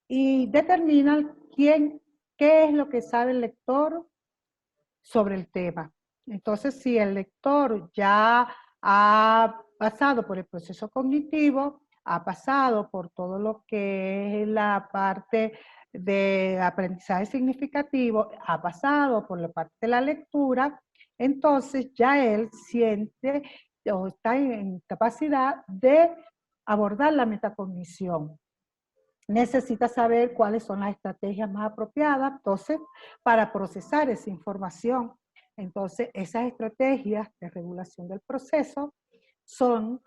Y determinan qué es lo que sabe el lector sobre el tema. Entonces, si el lector ya ha pasado por el proceso cognitivo, ha pasado por todo lo que es la parte de aprendizaje significativo, ha pasado por la parte de la lectura, entonces ya él siente o está en capacidad de abordar la metacognición. Necesita saber cuáles son las estrategias más apropiadas, entonces, para procesar esa información. Entonces, esas estrategias de regulación del proceso son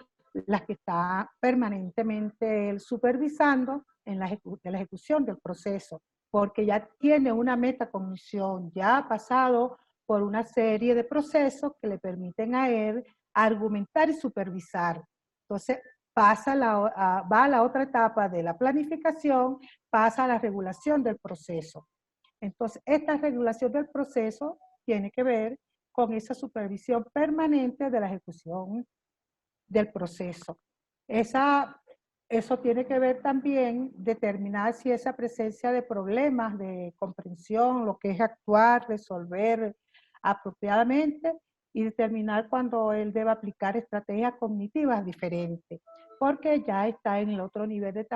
las que está permanentemente él supervisando en la ejecución del proceso, porque ya tiene una metacognición, ya ha pasado por una serie de procesos que le permiten a él argumentar y supervisar. Entonces, va a la otra etapa de la planificación, pasa a la regulación del proceso. Entonces, esta regulación del proceso tiene que ver con esa supervisión permanente de la ejecución del proceso. Eso tiene que ver también determinar si esa presencia de problemas de comprensión, lo que es actuar, resolver apropiadamente y determinar cuando él debe aplicar estrategias cognitivas diferentes, porque ya está en el otro nivel de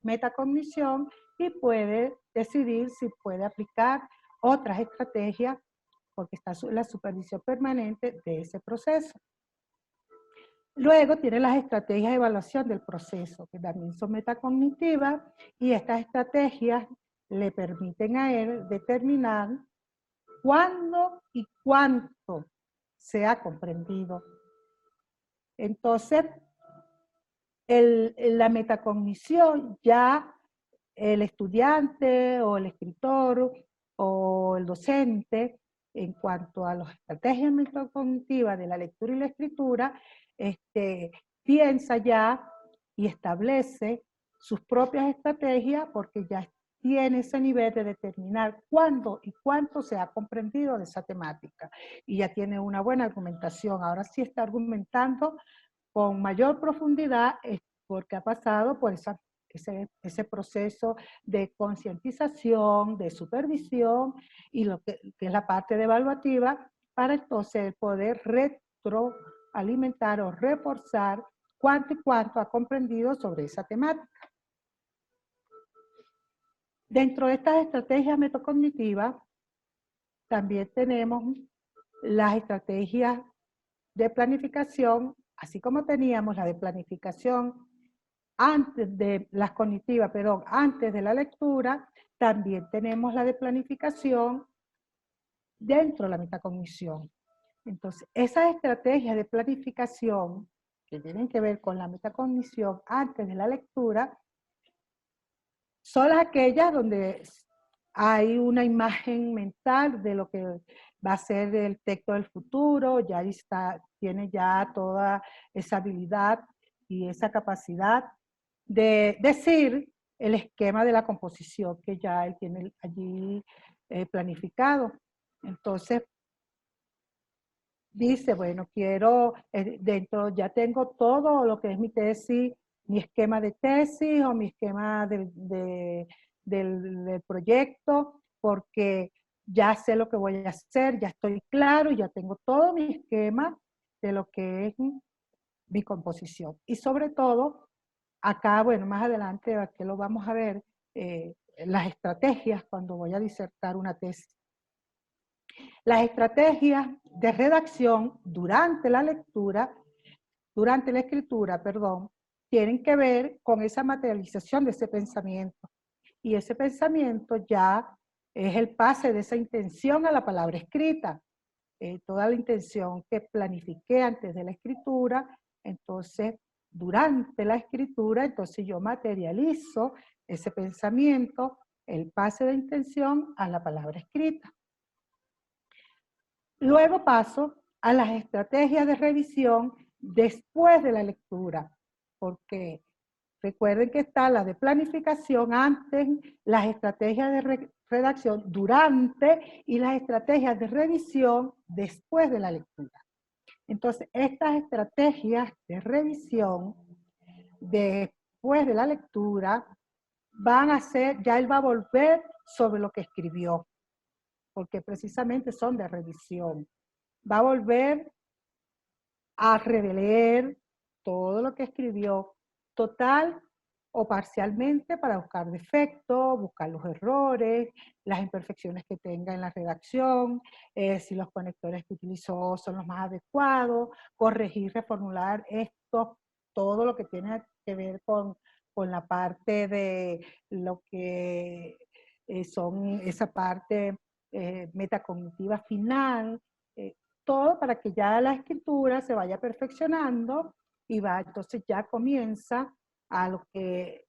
metacognición y puede decidir si puede aplicar otras estrategias porque está en la supervisión permanente de ese proceso. Luego tiene las estrategias de evaluación del proceso, que también son metacognitivas, y estas estrategias le permiten a él determinar cuándo y cuánto se ha comprendido. Entonces, la metacognición ya el estudiante o el escritor o el docente, en cuanto a las estrategias metacognitivas de la lectura y la escritura, piensa ya y establece sus propias estrategias porque ya tiene ese nivel de determinar cuándo y cuánto se ha comprendido de esa temática. Y ya tiene una buena argumentación. Ahora sí está argumentando con mayor profundidad porque ha pasado por ese proceso de concientización, de supervisión y lo que es la parte de evaluativa para entonces poder retroalimentar o reforzar cuánto y cuánto ha comprendido sobre esa temática. Dentro de estas estrategias metacognitivas también tenemos las estrategias de planificación, así como teníamos la de planificación antes de las cognitivas, perdón, antes de la lectura, también tenemos la de planificación dentro de la metacognición. Entonces, esas estrategias de planificación que tienen que ver con la metacognición antes de la lectura son aquellas donde hay una imagen mental de lo que va a ser el texto del futuro, ya está, tiene ya toda esa habilidad y esa capacidad de decir el esquema de la composición que ya él tiene allí planificado. Entonces, dice, bueno, quiero, dentro, ya tengo todo lo que es mi tesis, mi esquema de tesis o mi esquema del proyecto, porque ya sé lo que voy a hacer, ya estoy claro, ya tengo todo mi esquema de lo que es mi composición. Y sobre todo, acá, bueno, más adelante, aquí lo vamos a ver, las estrategias cuando voy a disertar una tesis. Las estrategias de redacción durante la lectura, durante la escritura, perdón, tienen que ver con esa materialización de ese pensamiento. Y ese pensamiento ya es el pase de esa intención a la palabra escrita. Toda la intención que planifiqué antes de la escritura, entonces durante la escritura, entonces yo materializo ese pensamiento, el pase de intención a la palabra escrita. Luego paso a las estrategias de revisión después de la lectura, porque recuerden que está la de planificación antes, las estrategias de redacción durante y las estrategias de revisión después de la lectura. Entonces, estas estrategias de revisión después de la lectura van a ser, ya él va a volver sobre lo que escribió, porque precisamente son de revisión. Va a volver a releer todo lo que escribió, total o parcialmente, para buscar defectos, buscar los errores, las imperfecciones que tenga en la redacción, si los conectores que utilizó son los más adecuados, corregir, reformular esto, todo lo que tiene que ver con la parte de lo que son esa parte metacognitiva final, todo para que ya la escritura se vaya perfeccionando y va, entonces ya comienza a lo que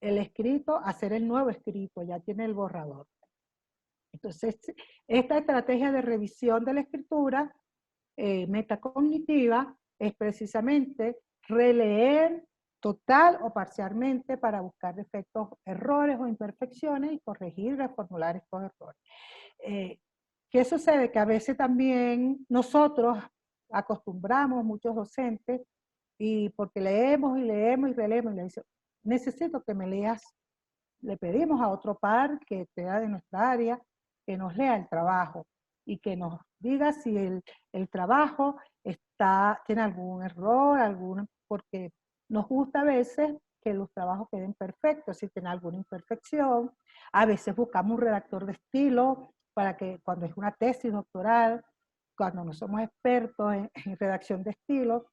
el escrito, a hacer el nuevo escrito, ya tiene el borrador. Entonces, esta estrategia de revisión de la escritura metacognitiva es precisamente releer total o parcialmente para buscar defectos, errores o imperfecciones y corregir, reformular estos errores. ¿Qué sucede? Que a veces también nosotros acostumbramos, muchos docentes, y porque leemos y leemos y releemos, y le dicen, necesito que me leas. Le pedimos a otro par que sea de nuestra área, que nos lea el trabajo y que nos diga si el trabajo tiene algún error, porque nos gusta a veces que los trabajos queden perfectos, si tiene alguna imperfección. A veces buscamos un redactor de estilo para que cuando es una tesis doctoral, cuando no somos expertos en redacción de estilo,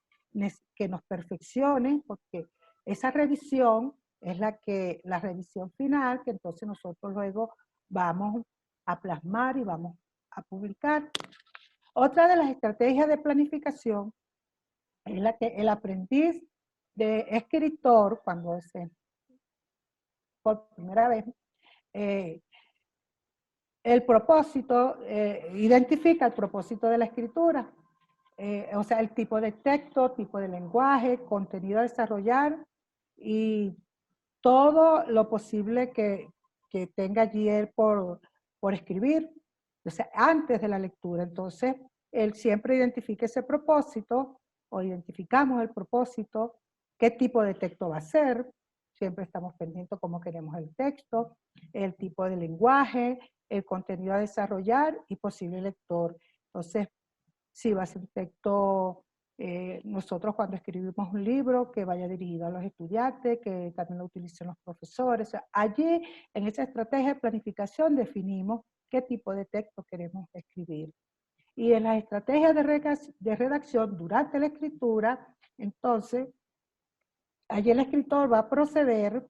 que nos perfeccione, porque esa revisión es la revisión final, que entonces nosotros luego vamos a plasmar y vamos a publicar. Otra de las estrategias de planificación es la que el aprendiz de escritor, cuando es por primera vez, el propósito, identifica el propósito de la escritura, o sea, el tipo de texto, tipo de lenguaje, contenido a desarrollar y todo lo posible que tenga allí él por escribir, o sea, antes de la lectura. Entonces, él siempre identifica ese propósito, o identificamos el propósito, qué tipo de texto va a ser, siempre estamos pendientes cómo queremos el texto, el tipo de lenguaje, el contenido a desarrollar y posible lector. Entonces, si va a ser un texto, nosotros cuando escribimos un libro que vaya dirigido a los estudiantes, que también lo utilicen los profesores. O sea, allí, en esa estrategia de planificación, definimos qué tipo de texto queremos escribir. Y en las estrategias de redacción durante la escritura, entonces, allí el escritor va a proceder,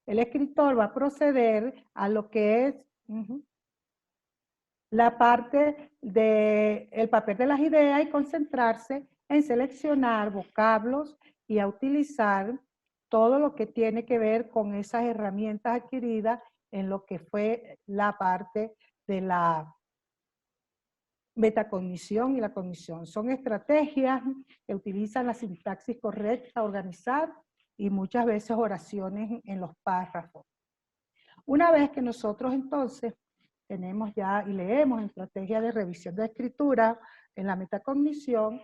el escritor va a proceder a lo que es la parte del papel de las ideas y concentrarse en seleccionar vocablos y a utilizar todo lo que tiene que ver con esas herramientas adquiridas en lo que fue la parte de la metacognición y la cognición. Son estrategias que utilizan la sintaxis correcta, organizar y muchas veces oraciones en los párrafos. Una vez que nosotros entonces tenemos ya y leemos estrategia de revisión de escritura en la metacognición,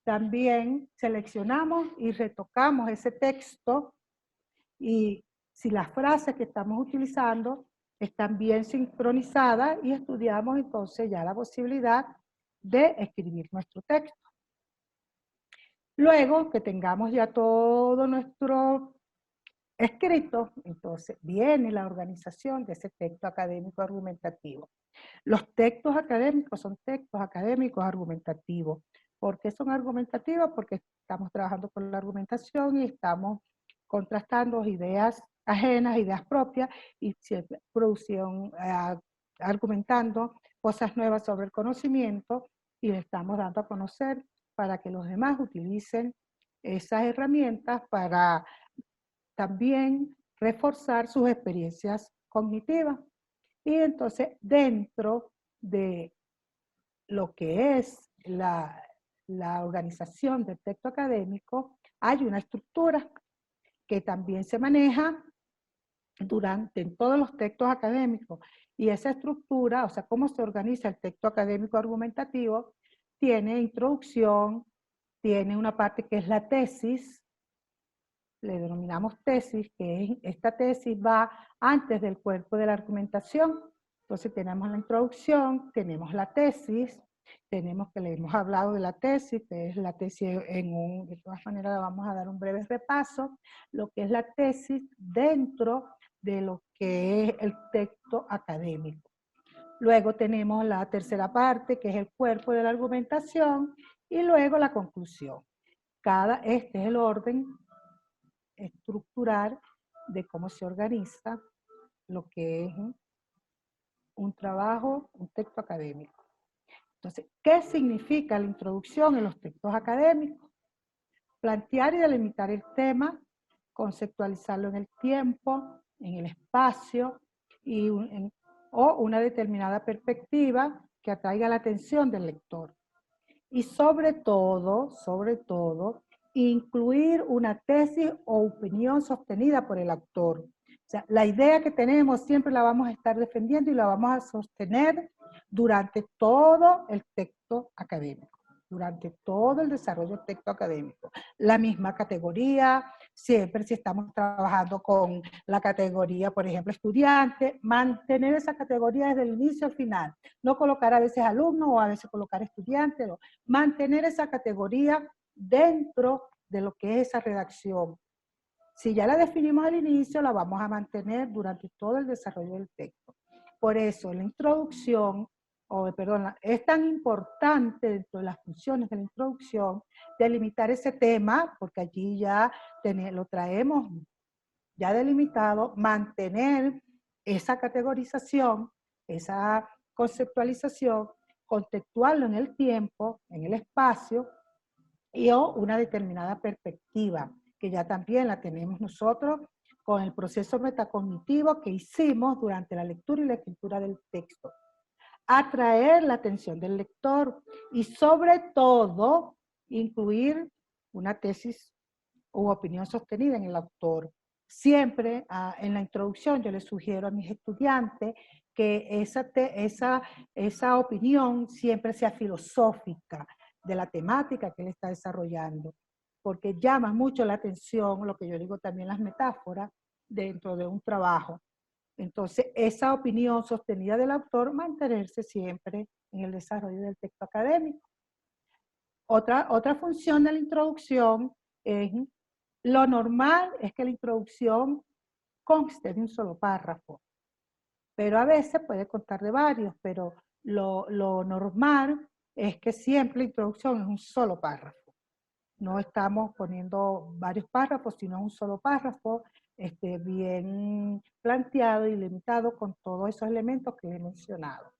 también seleccionamos y retocamos ese texto y si las frases que estamos utilizando están bien sincronizadas y estudiamos entonces ya la posibilidad de escribir nuestro texto. Luego que tengamos ya todo nuestro escrito, entonces viene la organización de ese texto académico argumentativo. Los textos académicos son textos académicos argumentativos. ¿Por qué son argumentativos? Porque estamos trabajando con la argumentación y estamos contrastando ideas ajenas, ideas propias, y siempre argumentando cosas nuevas sobre el conocimiento y le estamos dando a conocer para que los demás utilicen esas herramientas para también reforzar sus experiencias cognitivas. Y entonces dentro de lo que es la organización del texto académico hay una estructura que también se maneja en todos los textos académicos. Y esa estructura, o sea, cómo se organiza el texto académico argumentativo, tiene introducción, tiene una parte que es la tesis, le denominamos tesis, que es, esta tesis va antes del cuerpo de la argumentación. Entonces tenemos la introducción, tenemos la tesis, tenemos que le hemos hablado de la tesis, que es la tesis de todas maneras vamos a dar un breve repaso, lo que es la tesis dentro de lo que es el texto académico. Luego tenemos la tercera parte, que es el cuerpo de la argumentación, y luego la conclusión. Este es el orden estructural de cómo se organiza lo que es un trabajo, un texto académico. Entonces, ¿qué significa la introducción en los textos académicos? Plantear y delimitar el tema, conceptualizarlo en el tiempo, en el espacio, o una determinada perspectiva que atraiga la atención del lector. Y sobre todo, incluir una tesis o opinión sostenida por el autor. O sea, la idea que tenemos siempre la vamos a estar defendiendo y la vamos a sostener durante todo el texto académico, durante todo el desarrollo del texto académico. La misma categoría, siempre si estamos trabajando con la categoría, por ejemplo, estudiante, mantener esa categoría desde el inicio al final. No colocar a veces alumno o a veces colocar estudiante, no. Mantener esa categoría dentro de lo que es esa redacción. Si ya la definimos al inicio, la vamos a mantener durante todo el desarrollo del texto. Por eso, la introducción, es tan importante dentro de las funciones de la introducción delimitar ese tema, porque allí ya lo traemos ya delimitado, mantener esa categorización, esa conceptualización, contextuarlo en el tiempo, en el espacio, o una determinada perspectiva, que ya también la tenemos nosotros con el proceso metacognitivo que hicimos durante la lectura y la escritura del texto. Atraer la atención del lector y sobre todo incluir una tesis u opinión sostenida en el autor. Siempre en la introducción yo les sugiero a mis estudiantes que esa opinión siempre sea filosófica, de la temática que él está desarrollando, porque llama mucho la atención, lo que yo digo también las metáforas, dentro de un trabajo. Entonces, esa opinión sostenida del autor, mantenerse siempre en el desarrollo del texto académico. Otra función de la introducción es, lo normal es que la introducción conste de un solo párrafo, pero a veces puede constar de varios, pero lo normal es que siempre la introducción es un solo párrafo. No estamos poniendo varios párrafos, sino un solo párrafo, bien planteado y limitado con todos esos elementos que he mencionado.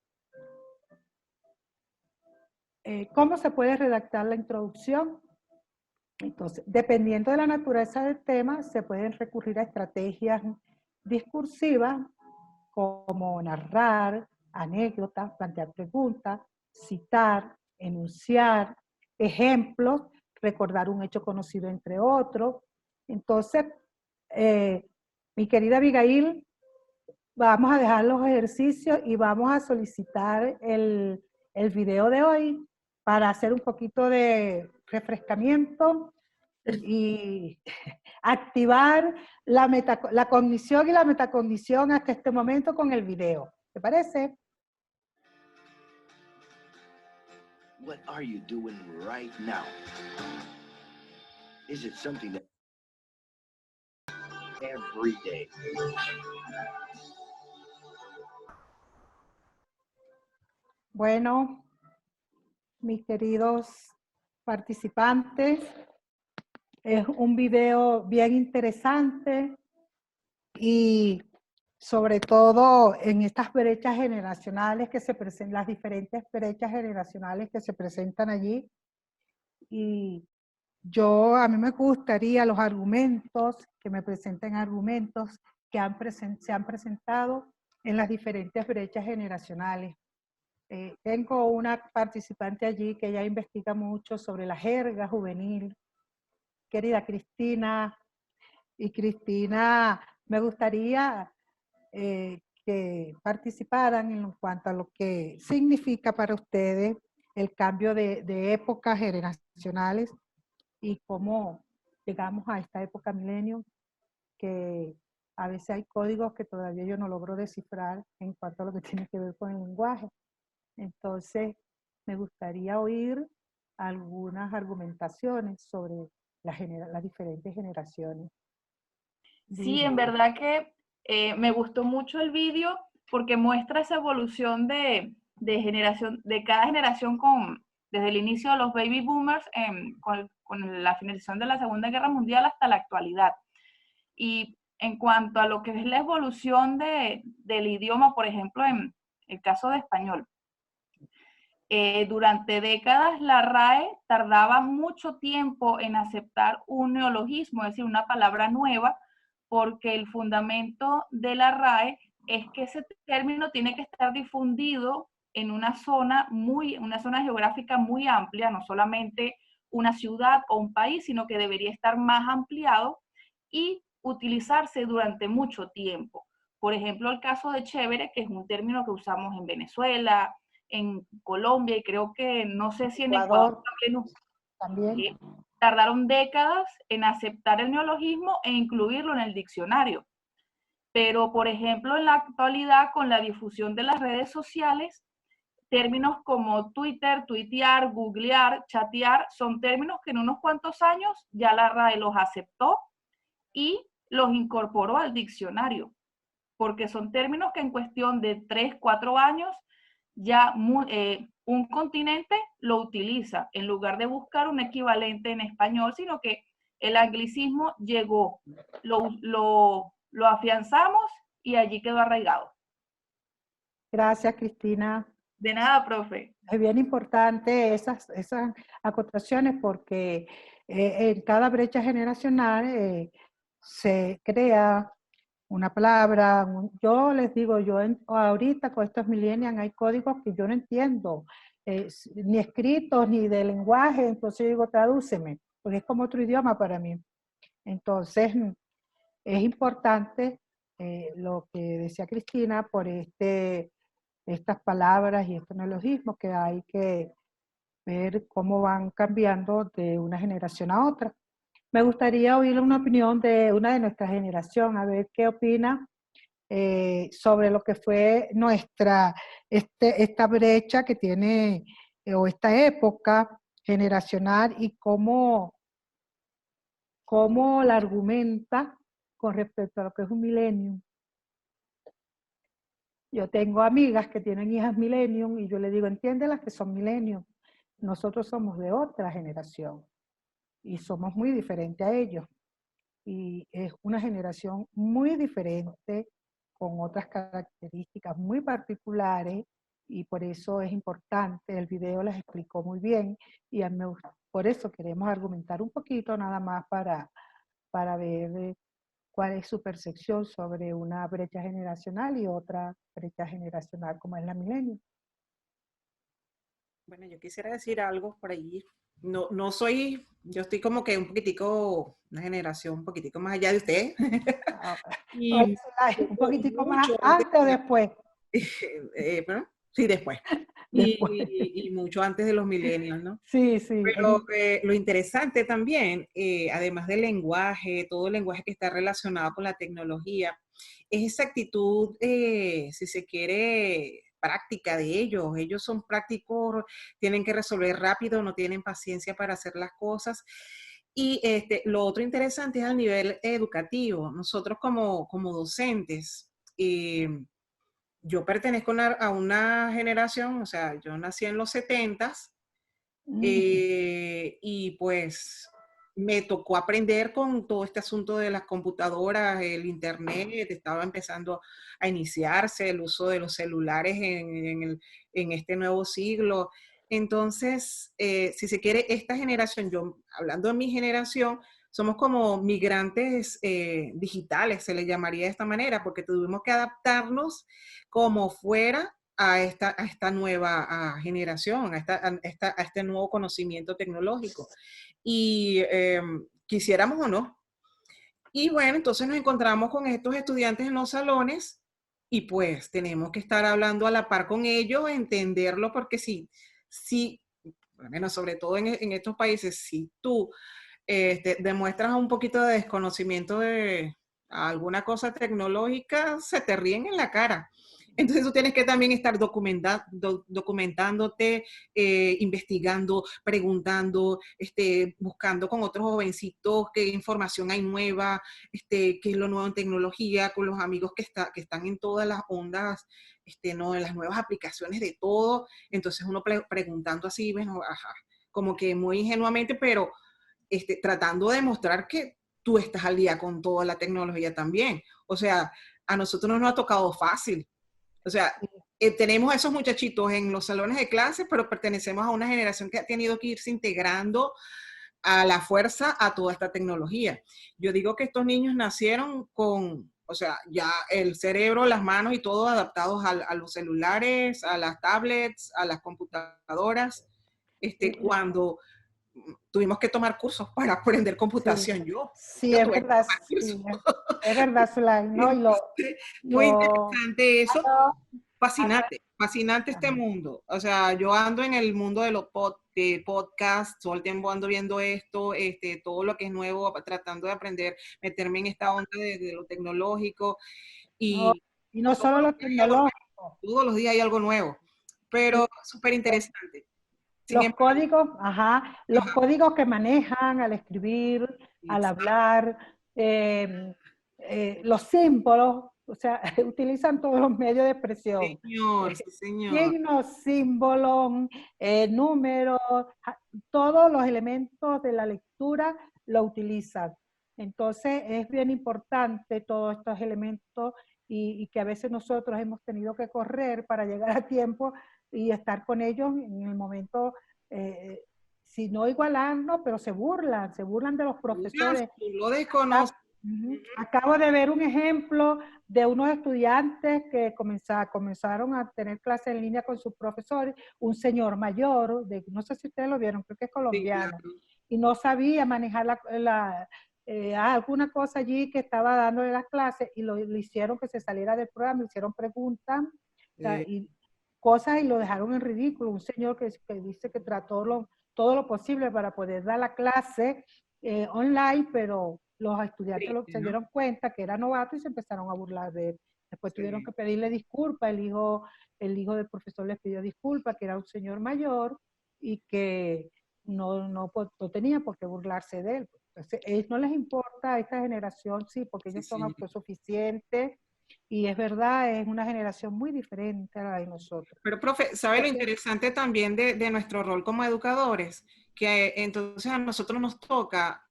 ¿Cómo se puede redactar la introducción? Entonces, dependiendo de la naturaleza del tema, se pueden recurrir a estrategias discursivas como narrar, anécdotas, plantear preguntas, citar, enunciar, ejemplos, recordar un hecho conocido entre otros. Entonces, mi querida Abigail, vamos a dejar los ejercicios y vamos a solicitar el video de hoy para hacer un poquito de refrescamiento y activar la cognición y la metacognición hasta este momento con el video. ¿Te parece? What are you doing right now? Is it something that every day? Bueno, mis queridos participantes, es un video bien interesante y sobre todo en estas brechas generacionales que se presentan, las diferentes brechas generacionales que se presentan allí. Y a mí me gustaría los argumentos, que me presenten argumentos que se han presentado en las diferentes brechas generacionales. Tengo una participante allí que ella investiga mucho sobre la jerga juvenil, querida Cristina. Y Cristina, me gustaría que participaran en cuanto a lo que significa para ustedes el cambio de épocas generacionales y cómo llegamos a esta época milenio, que a veces hay códigos que todavía yo no logro descifrar en cuanto a lo que tiene que ver con el lenguaje. Entonces, me gustaría oír algunas argumentaciones sobre las diferentes generaciones. Sí, en verdad que me gustó mucho el vídeo porque muestra esa evolución de generación, de cada generación desde el inicio de los baby boomers con la finalización de la Segunda Guerra Mundial hasta la actualidad. Y en cuanto a lo que es la evolución del idioma, por ejemplo, en el caso de español, durante décadas la RAE tardaba mucho tiempo en aceptar un neologismo, es decir, una palabra nueva, porque el fundamento de la RAE es que ese término tiene que estar difundido en una zona geográfica muy amplia, no solamente una ciudad o un país, sino que debería estar más ampliado y utilizarse durante mucho tiempo. Por ejemplo, el caso de chévere, que es un término que usamos en Venezuela, en Colombia, y creo que, no sé si en Ecuador también. Tardaron décadas en aceptar el neologismo e incluirlo en el diccionario. Pero, por ejemplo, en la actualidad, con la difusión de las redes sociales, términos como Twitter, tuitear, googlear, chatear, son términos que en unos cuantos años ya la RAE los aceptó y los incorporó al diccionario, porque son términos que en cuestión de 3, 4 años ya un continente lo utiliza, en lugar de buscar un equivalente en español, sino que el anglicismo llegó, lo afianzamos y allí quedó arraigado. Gracias, Cristina. De nada, profe. Es bien importante esas acotaciones porque en cada brecha generacional se crea una palabra. Yo les digo, ahorita con estos millennials hay códigos que yo no entiendo, ni escritos ni de lenguaje, entonces yo digo, tradúceme, porque es como otro idioma para mí. Entonces, es importante lo que decía Cristina por estas palabras y estos neologismos que hay que ver cómo van cambiando de una generación a otra. Me gustaría oír una opinión de una de nuestra generación, a ver qué opina sobre lo que fue esta brecha que tiene, o esta época generacional y cómo la argumenta con respecto a lo que es un millennium. Yo tengo amigas que tienen hijas millennium y yo le digo, entiéndelas que son millennium. Nosotros somos de otra generación y somos muy diferentes a ellos. Y es una generación muy diferente, con otras características muy particulares, y por eso es importante, el video las explicó muy bien, y por eso queremos argumentar un poquito nada más para ver cuál es su percepción sobre una brecha generacional y otra brecha generacional como es la milenio. Bueno, yo quisiera decir algo por ahí. No soy, yo estoy como que un poquitico, una generación un poquitico más allá de usted. Y Un poquitico más mucho antes o después. bueno, sí, después. Después. Y mucho antes de los millennials, ¿no? Sí, sí. Pero lo interesante también, además del lenguaje, todo el lenguaje que está relacionado con la tecnología, es esa actitud, si se quiere, práctica de ellos. Ellos son prácticos, tienen que resolver rápido, no tienen paciencia para hacer las cosas. Y lo otro interesante es al nivel educativo. Nosotros como docentes, yo pertenezco a una generación, o sea, yo nací en los 70s, y pues me tocó aprender con todo este asunto de las computadoras, el internet, estaba empezando a iniciarse el uso de los celulares en este nuevo siglo. Entonces, si se quiere, esta generación, yo hablando de mi generación, somos como migrantes digitales, se les llamaría de esta manera, porque tuvimos que adaptarnos como fuera a esta nueva generación, a este nuevo conocimiento tecnológico. Y quisiéramos o no. Y bueno, entonces nos encontramos con estos estudiantes en los salones y pues tenemos que estar hablando a la par con ellos, entenderlo, porque sí, bueno, sobre todo en estos países, si tú demuestras un poquito de desconocimiento de alguna cosa tecnológica, se te ríen en la cara. Entonces tú tienes que también estar documentándote, investigando, preguntando, buscando con otros jovencitos qué información hay nueva, qué es lo nuevo en tecnología, con los amigos que están en todas las ondas, ¿no? En las nuevas aplicaciones de todo. Entonces uno preguntando así, bueno, ajá, como que muy ingenuamente, pero tratando de demostrar que tú estás al día con toda la tecnología también. O sea, a nosotros no nos ha tocado fácil. O sea, tenemos a esos muchachitos en los salones de clase, pero pertenecemos a una generación que ha tenido que irse integrando a la fuerza a toda esta tecnología. Yo digo que estos niños nacieron con, o sea, ya el cerebro, las manos y todo adaptados a los celulares, a las tablets, a las computadoras, cuando tuvimos que tomar cursos para aprender computación. Sí, Yo es tuve que verdad, tomar cursos. es verdad, Zulay, ¿no? Muy interesante eso. Fascinante, fascinante este mundo. O sea, yo ando en el mundo de los podcasts, todo el tiempo ando viendo esto, todo lo que es nuevo, tratando de aprender, meterme en esta onda de lo tecnológico. Y no solo lo tecnológico. Todos los días hay algo nuevo, pero súper interesante. Los códigos, los códigos que manejan al escribir, al hablar, los símbolos, o sea, utilizan todos los medios de expresión. Señor, sí, señor. Signos, símbolos, números, todos los elementos de la lectura lo utilizan. Entonces es bien importante todos estos elementos y que a veces nosotros hemos tenido que correr para llegar a tiempo y estar con ellos en el momento, si no igualando, pero se burlan de los profesores. Lo desconozco. Acabo de ver un ejemplo de unos estudiantes que comenzaron a tener clases en línea con sus profesores, un señor mayor, no sé si ustedes lo vieron, creo que es colombiano, sí, claro, y no sabía manejar alguna cosa allí que estaba dándole las clases y le hicieron que se saliera del programa, le hicieron preguntas y cosas y lo dejaron en ridículo. Un señor que dice que trató todo lo posible para poder dar la clase online, pero los estudiantes se dieron cuenta que era novato y se empezaron a burlar de él. Después tuvieron que pedirle disculpas, el hijo del profesor les pidió disculpas, que era un señor mayor y que no tenía por qué burlarse de él. Entonces, a ellos no les importa a esta generación, sí, porque ellos son autosuficientes y es verdad, es una generación muy diferente a la de nosotros. Pero, profe, ¿sabe lo interesante también de nuestro rol como educadores? Que entonces a nosotros nos toca,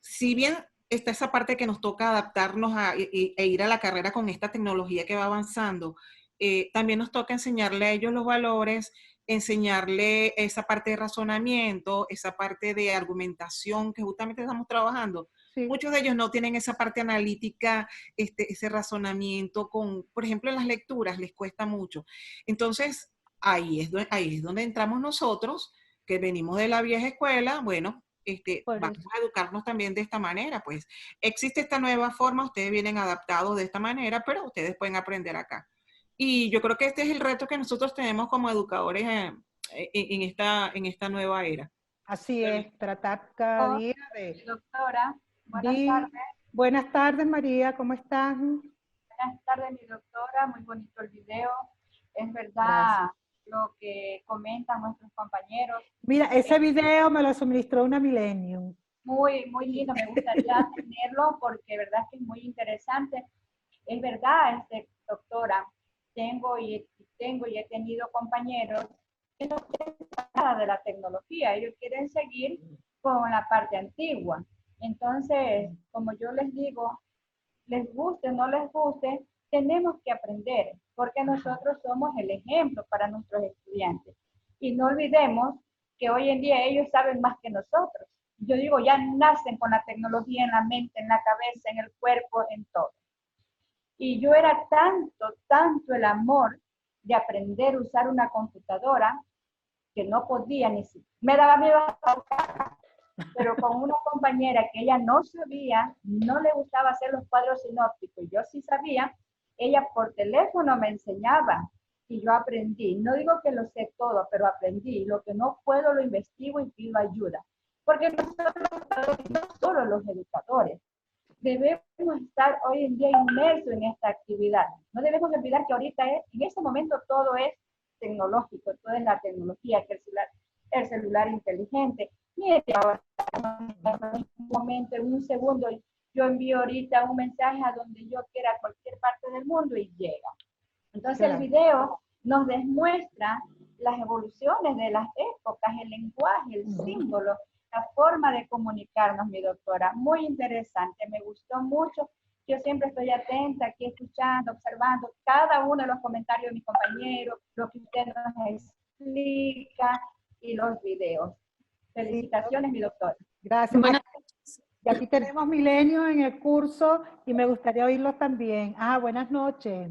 si bien está esa parte que nos toca adaptarnos e ir a la carrera con esta tecnología que va avanzando, también nos toca enseñarle a ellos los valores, enseñarle esa parte de razonamiento, esa parte de argumentación que justamente estamos trabajando, Sí. Muchos de ellos no tienen esa parte analítica, ese razonamiento con, por ejemplo, en las lecturas les cuesta mucho. Entonces, ahí es donde entramos nosotros, que venimos de la vieja escuela. Bueno, vamos a educarnos también de esta manera. Pues existe esta nueva forma, ustedes vienen adaptados de esta manera, pero ustedes pueden aprender acá. Y yo creo que este es el reto que nosotros tenemos como educadores en esta nueva era. Así es, tratar cada día de... Doctora, buenas tardes. Buenas tardes, María, ¿cómo estás? Buenas tardes, mi doctora, muy bonito el video. Es verdad Gracias. lo que comentan nuestros compañeros. Mira, ese video me lo suministró una Millennium. Muy, muy lindo, me gustaría tenerlo porque verdad que es muy interesante. Es verdad, doctora, tengo y he tenido compañeros que no quieren nada de la tecnología, ellos quieren seguir con la parte antigua. Entonces, como yo les digo, les guste o no les guste, tenemos que aprender, porque nosotros somos el ejemplo para nuestros estudiantes. Y no olvidemos que hoy en día ellos saben más que nosotros. Yo digo, ya nacen con la tecnología en la mente, en la cabeza, en el cuerpo, en todo. Y yo era tanto el amor de aprender a usar una computadora que no podía ni siquiera. Me daba miedo a tocar, pero con una compañera que ella no sabía, no le gustaba hacer los cuadros sinópticos, yo sí sabía, ella por teléfono me enseñaba y yo aprendí. No digo que lo sé todo, pero aprendí. Lo que no puedo lo investigo y pido ayuda. Porque nosotros, no solo los educadores, debemos estar hoy en día inmersos en esta actividad. No debemos olvidar que ahorita en este momento todo es tecnológico, todo es la tecnología, que el celular inteligente. Mire, ahora en un momento, en un segundo, yo envío ahorita un mensaje a donde yo quiera, a cualquier parte del mundo y llega. Entonces el video nos demuestra las evoluciones de las épocas, el lenguaje, el símbolo, la forma de comunicarnos, mi doctora. Muy interesante, me gustó mucho. Yo siempre estoy atenta, aquí escuchando, observando cada uno de los comentarios de mis compañeros, lo que usted nos explica y los videos. Felicitaciones, mi doctora. Gracias. Y aquí tenemos Milenio en el curso y me gustaría oírlos también. Buenas noches.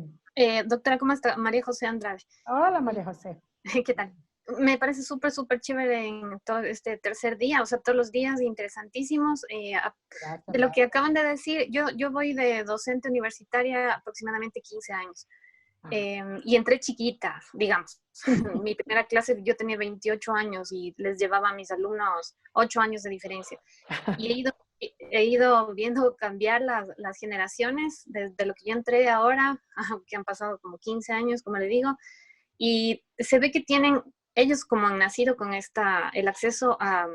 Doctora, ¿cómo está? María José Andrade. Hola, María José. ¿Qué tal? Me parece súper chévere en todo este tercer día, o sea, todos los días interesantísimos. De lo que acaban de decir, yo voy de docente universitaria aproximadamente 15 años. Y entré chiquita, digamos. Mi primera clase yo tenía 28 años y les llevaba a mis alumnos 8 años de diferencia. Y he ido viendo cambiar las generaciones desde lo que yo entré ahora, que han pasado como 15 años, como le digo, y se ve que tienen, ellos como han nacido con el acceso a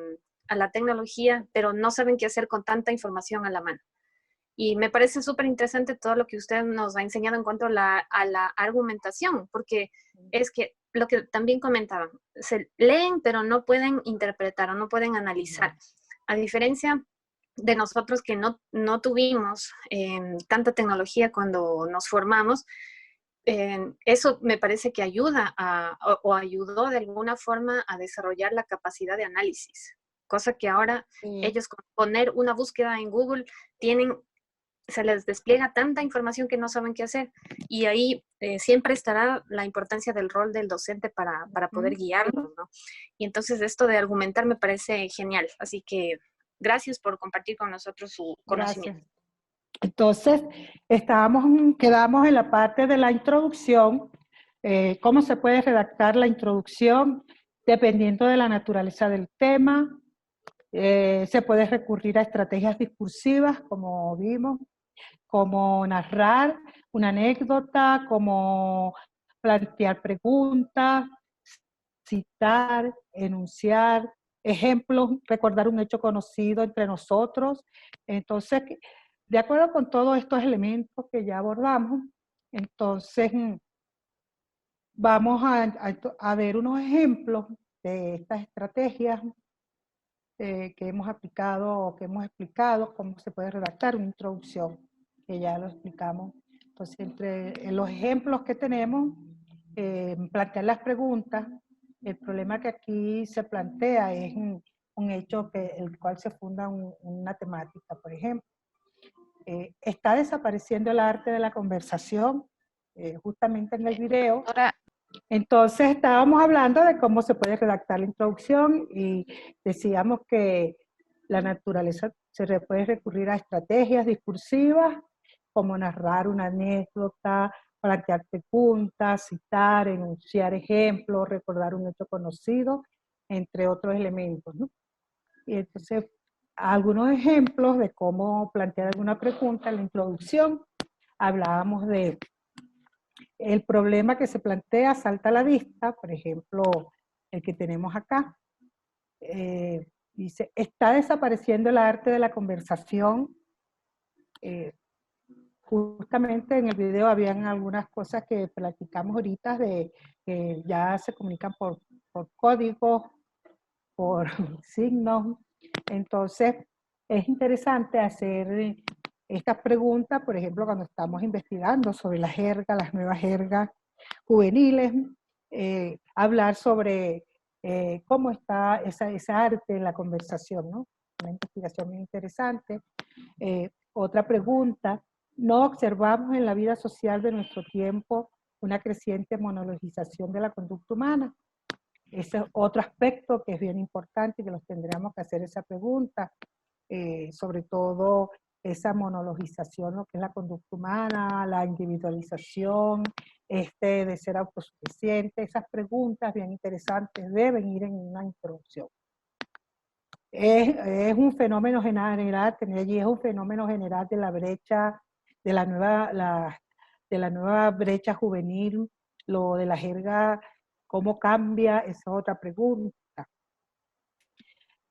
la tecnología, pero no saben qué hacer con tanta información a la mano. Y me parece súper interesante todo lo que usted nos ha enseñado en cuanto a la argumentación, porque es que lo que también comentaban, se leen pero no pueden interpretar o no pueden analizar. A diferencia de nosotros que no tuvimos tanta tecnología cuando nos formamos, eso me parece que ayuda o ayudó de alguna forma a desarrollar la capacidad de análisis, cosa que ahora ellos con poner una búsqueda en Google se les despliega tanta información que no saben qué hacer, y ahí siempre estará la importancia del rol del docente para poder guiarlos, ¿no? Y entonces esto de argumentar me parece genial, así que gracias por compartir con nosotros su conocimiento. Gracias. Entonces, quedamos en la parte de la introducción, cómo se puede redactar la introducción dependiendo de la naturaleza del tema. Se puede recurrir a estrategias discursivas, como vimos, como narrar una anécdota, como plantear preguntas, citar, enunciar, ejemplos, recordar un hecho conocido entre nosotros. Entonces, de acuerdo con todos estos elementos que ya abordamos, entonces vamos a ver unos ejemplos de estas estrategias que hemos aplicado o que hemos explicado, cómo se puede redactar una introducción, que ya lo explicamos. Entonces, entre los ejemplos que tenemos, plantear las preguntas. El problema que aquí se plantea es un hecho el cual se funda una temática, por ejemplo. Está desapareciendo el arte de la conversación, justamente en el video. Ahora, Entonces estábamos hablando de cómo se puede redactar la introducción y decíamos que la naturaleza se puede recurrir a estrategias discursivas como narrar una anécdota, plantear preguntas, citar, enunciar ejemplos, recordar un hecho conocido, entre otros elementos, ¿no? Y entonces, algunos ejemplos de cómo plantear alguna pregunta en la introducción. Hablábamos de el problema que se plantea salta a la vista, por ejemplo, el que tenemos acá. Dice, está desapareciendo el arte de la conversación. Justamente en el video habían algunas cosas que platicamos ahorita de que ya se comunican por códigos, por signos. Entonces, es interesante hacer estas preguntas, por ejemplo, cuando estamos investigando sobre la jerga, las nuevas jergas juveniles, hablar sobre cómo está esa arte en la conversación, ¿no? Una investigación muy interesante. Otra pregunta, ¿no observamos en la vida social de nuestro tiempo una creciente monologización de la conducta humana? Ese es otro aspecto que es bien importante y que nos tendríamos que hacer esa pregunta, sobre todo esa monologización, lo que es la conducta humana, la individualización, de ser autosuficiente. Esas preguntas bien interesantes deben ir en una introducción. Es un fenómeno general, tener allí es un fenómeno general de la brecha, de la nueva brecha juvenil, lo de la jerga, cómo cambia, esa es otra pregunta.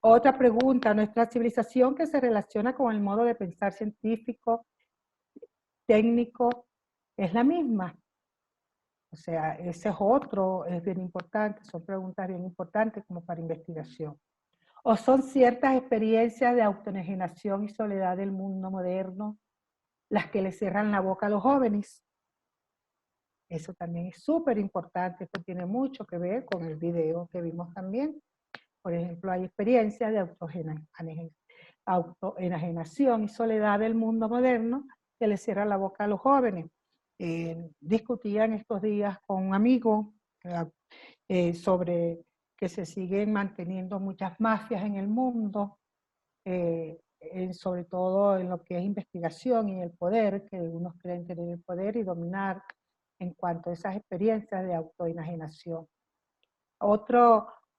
Otra pregunta, nuestra civilización que se relaciona con el modo de pensar científico, técnico, es la misma. O sea, ese es otro, es bien importante, son preguntas bien importantes como para investigación. O son ciertas experiencias de autoenajenación y soledad del mundo moderno las que le cierran la boca a los jóvenes. Eso también es súper importante, esto tiene mucho que ver con el video que vimos también. Por ejemplo, hay experiencias de autoenajenación y soledad del mundo moderno que le cierran la boca a los jóvenes. Discutían estos días con un amigo sobre que se siguen manteniendo muchas mafias en el mundo, sobre todo en lo que es investigación y el poder, que unos creen tener el poder y dominar en cuanto a esas experiencias de autoenajenación.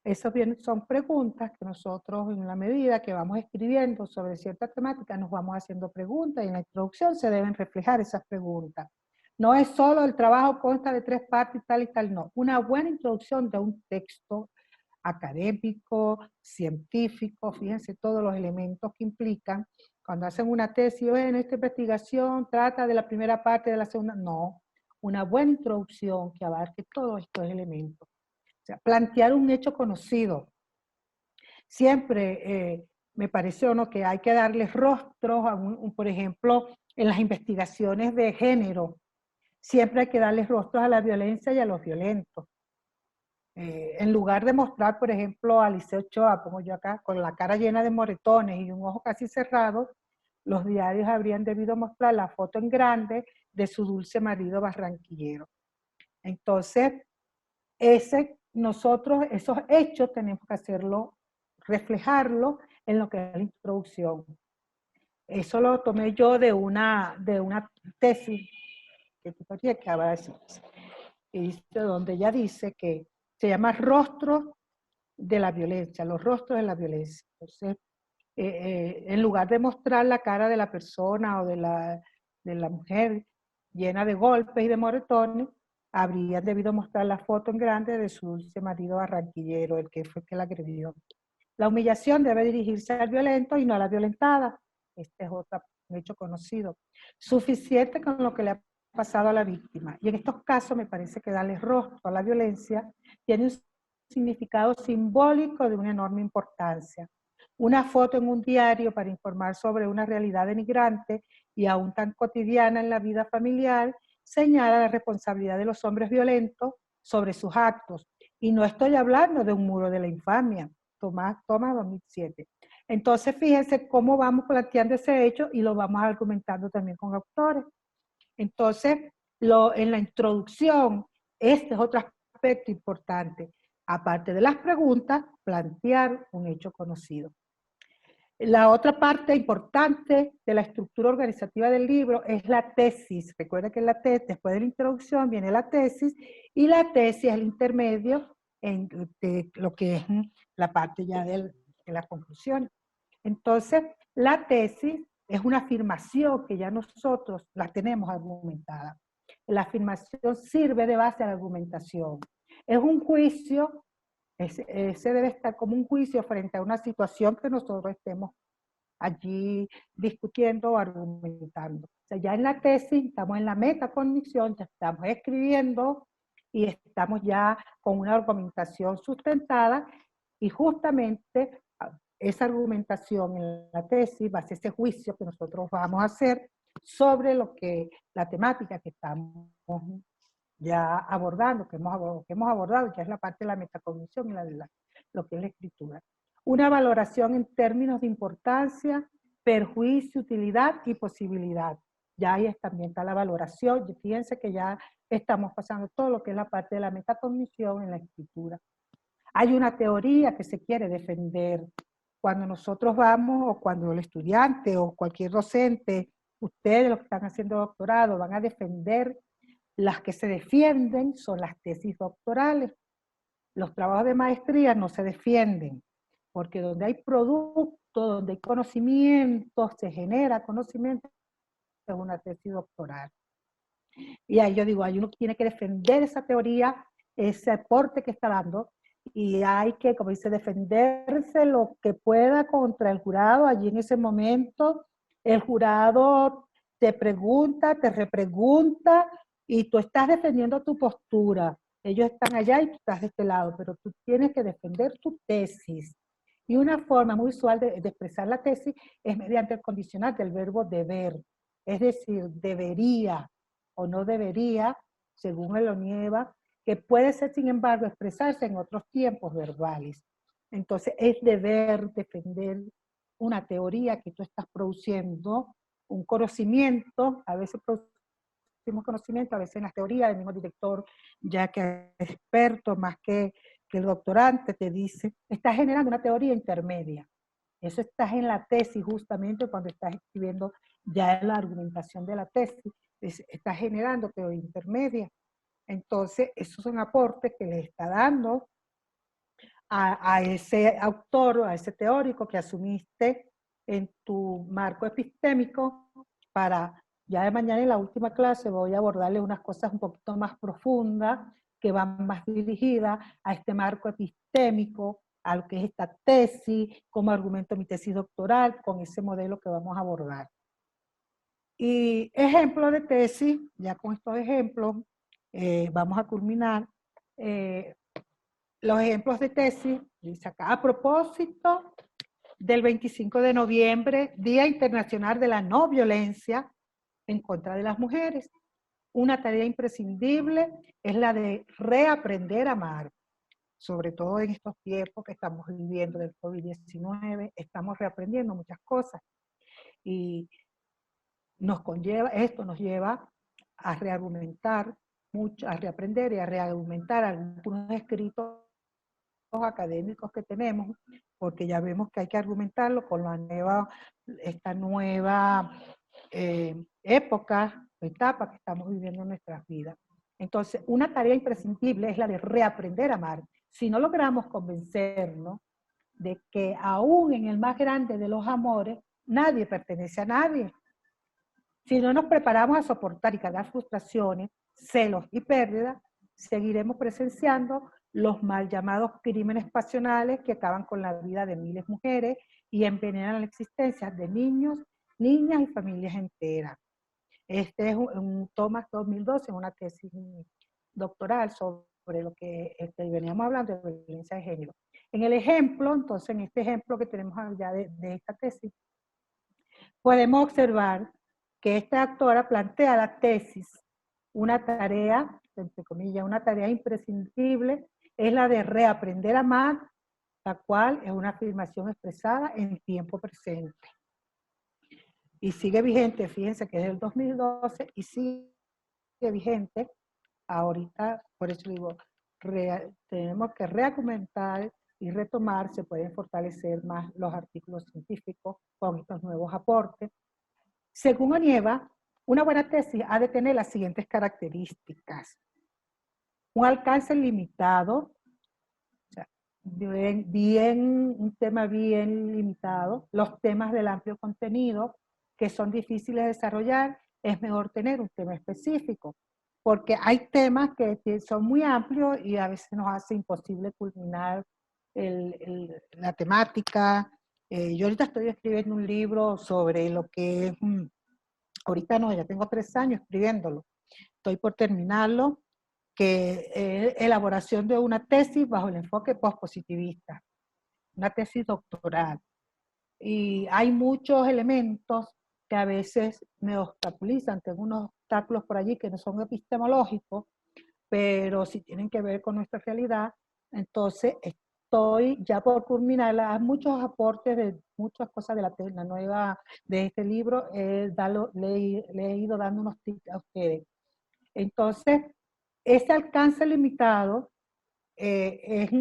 Esas bien son preguntas que nosotros, en la medida que vamos escribiendo sobre cierta temática, nos vamos haciendo preguntas y en la introducción se deben reflejar esas preguntas. No es solo el trabajo consta de 3 partes y tal, no. Una buena introducción de un texto académico, científico, fíjense todos los elementos que implican. Cuando hacen una tesis, bueno, esta investigación trata de la primera parte, de la segunda, no. Una buena introducción que abarque todos estos elementos. O sea, plantear un hecho conocido. Siempre me pareció, ¿no?, que hay que darle rostros, por ejemplo, en las investigaciones de género, siempre hay que darle rostros a la violencia y a los violentos. En lugar de mostrar, por ejemplo, a Liceo Ochoa, pongo yo acá, con la cara llena de moretones y un ojo casi cerrado, los diarios habrían debido mostrar la foto en grande de su dulce marido barranquillero. Entonces, nosotros esos hechos tenemos que hacerlo, reflejarlo en lo que es la introducción. Eso lo tomé yo de una tesis que acaba de decir, donde ella dice que se llama Rostros de la Violencia, los rostros de la violencia. Entonces, en lugar de mostrar la cara de la persona o de la mujer llena de golpes y de moretones, habrían debido mostrar la foto en grande de su dulce marido barranquillero, el que fue el que la agredió. La humillación debe dirigirse al violento y no a la violentada. Este es otro hecho conocido. Suficiente con lo que le ha pasado a la víctima. Y en estos casos me parece que darle rostro a la violencia tiene un significado simbólico de una enorme importancia. Una foto en un diario para informar sobre una realidad denigrante y aún tan cotidiana en la vida familiar señala la responsabilidad de los hombres violentos sobre sus actos. Y no estoy hablando de un muro de la infamia, Thomas 2007. Entonces, fíjense cómo vamos planteando ese hecho y lo vamos argumentando también con autores. Entonces, en la introducción, este es otro aspecto importante. Aparte de las preguntas, plantear un hecho conocido. La otra parte importante de la estructura organizativa del libro es la tesis. Recuerda que después de la introducción viene la tesis, y la tesis es el intermedio de lo que es la parte ya de la conclusión. Entonces, la tesis es una afirmación que ya nosotros la tenemos argumentada. La afirmación sirve de base a la argumentación. Es un juicio. Ese debe estar como un juicio frente a una situación que nosotros estemos allí discutiendo o argumentando. O sea, ya en la tesis estamos en la metacognición, ya estamos escribiendo y estamos ya con una argumentación sustentada, y justamente esa argumentación en la tesis va a ser ese juicio que nosotros vamos a hacer sobre la temática que estamos ya abordando, que hemos abordado, que es la parte de la metacognición y lo que es la escritura. Una valoración en términos de importancia, perjuicio, utilidad y posibilidad. Ya ahí también está la valoración. Fíjense que ya estamos pasando todo lo que es la parte de la metacognición en la escritura. Hay una teoría que se quiere defender. Cuando nosotros vamos, o cuando el estudiante o cualquier docente, ustedes los que están haciendo doctorado, van a defender, las que se defienden son las tesis doctorales. Los trabajos de maestría no se defienden, porque donde hay producto, donde hay conocimiento, se genera conocimiento, es una tesis doctoral. Y ahí yo digo, ahí uno tiene que defender esa teoría, ese aporte que está dando, y hay que, como dice, defenderse lo que pueda contra el jurado. Allí en ese momento, el jurado te pregunta, te repregunta, y tú estás defendiendo tu postura. Ellos están allá y tú estás de este lado, pero tú tienes que defender tu tesis. Y una forma muy usual de expresar la tesis es mediante el condicional del verbo deber. Es decir, debería o no debería, según el Onieva, que puede ser, sin embargo, expresarse en otros tiempos verbales. Entonces, es deber defender una teoría que tú estás produciendo, un conocimiento, a veces producimos conocimiento, a veces en las teorías, el mismo director, ya que es experto más que el doctorante, te dice, estás generando una teoría intermedia. Eso estás en la tesis justamente cuando estás escribiendo ya la argumentación de la tesis, estás generando teoría intermedia. Entonces, esos son aportes que le está dando a ese autor, a ese teórico que asumiste en tu marco epistémico. Para ya de mañana en la última clase voy a abordarle unas cosas un poquito más profundas que van más dirigidas a este marco epistémico, a lo que es esta tesis, cómo argumento mi tesis doctoral, con ese modelo que vamos a abordar. Y ejemplos de tesis, ya con estos ejemplos, vamos a culminar. Los ejemplos de tesis, dice acá, a propósito del 25 de noviembre, Día Internacional de la No Violencia en contra de las mujeres. Una tarea imprescindible es la de reaprender a amar, sobre todo en estos tiempos que estamos viviendo del COVID-19, estamos reaprendiendo muchas cosas. Y esto nos lleva a reargumentar mucho, a reaprender y a reargumentar algunos escritos académicos que tenemos, porque ya vemos que hay que argumentarlo con esta nueva etapa que estamos viviendo en nuestras vidas. Entonces, una tarea imprescindible es la de reaprender a amar. Si no logramos convencernos de que aún en el más grande de los amores, nadie pertenece a nadie. Si no nos preparamos a soportar y cargar frustraciones, celos y pérdidas, seguiremos presenciando los mal llamados crímenes pasionales que acaban con la vida de miles de mujeres y envenenan la existencia de niños, niñas y familias enteras. Este es un Thomas 2012, una tesis doctoral sobre lo que veníamos hablando de violencia de género. En el ejemplo, entonces, en este ejemplo que tenemos ya de esta tesis, podemos observar que esta autora plantea la tesis, una tarea, entre comillas, una tarea imprescindible, es la de reaprender a amar la cual es una afirmación expresada en tiempo presente. Y sigue vigente, fíjense que es del 2012 y sigue vigente ahorita, por eso digo, tenemos que reargumentar y retomar, se pueden fortalecer más los artículos científicos con estos nuevos aportes. Según Onieva, una buena tesis ha de tener las siguientes características. Un alcance limitado, o sea, un tema bien limitado, los temas del amplio contenido que son difíciles de desarrollar, es mejor tener un tema específico, porque hay temas que son muy amplios y a veces nos hace imposible culminar la temática. Yo ahorita estoy escribiendo un libro sobre lo que es, ahorita no, ya tengo 3 años escribiéndolo, estoy por terminarlo, que es elaboración de una tesis bajo el enfoque postpositivista, una tesis doctoral. Y hay muchos elementos que a veces me obstaculizan, tengo unos obstáculos por allí que no son epistemológicos, pero sí tienen que ver con nuestra realidad. Entonces estoy ya por culminar, hay muchos aportes de muchas cosas de la nueva, de este libro, le he ido dando unos tips a ustedes. Entonces, ese alcance limitado,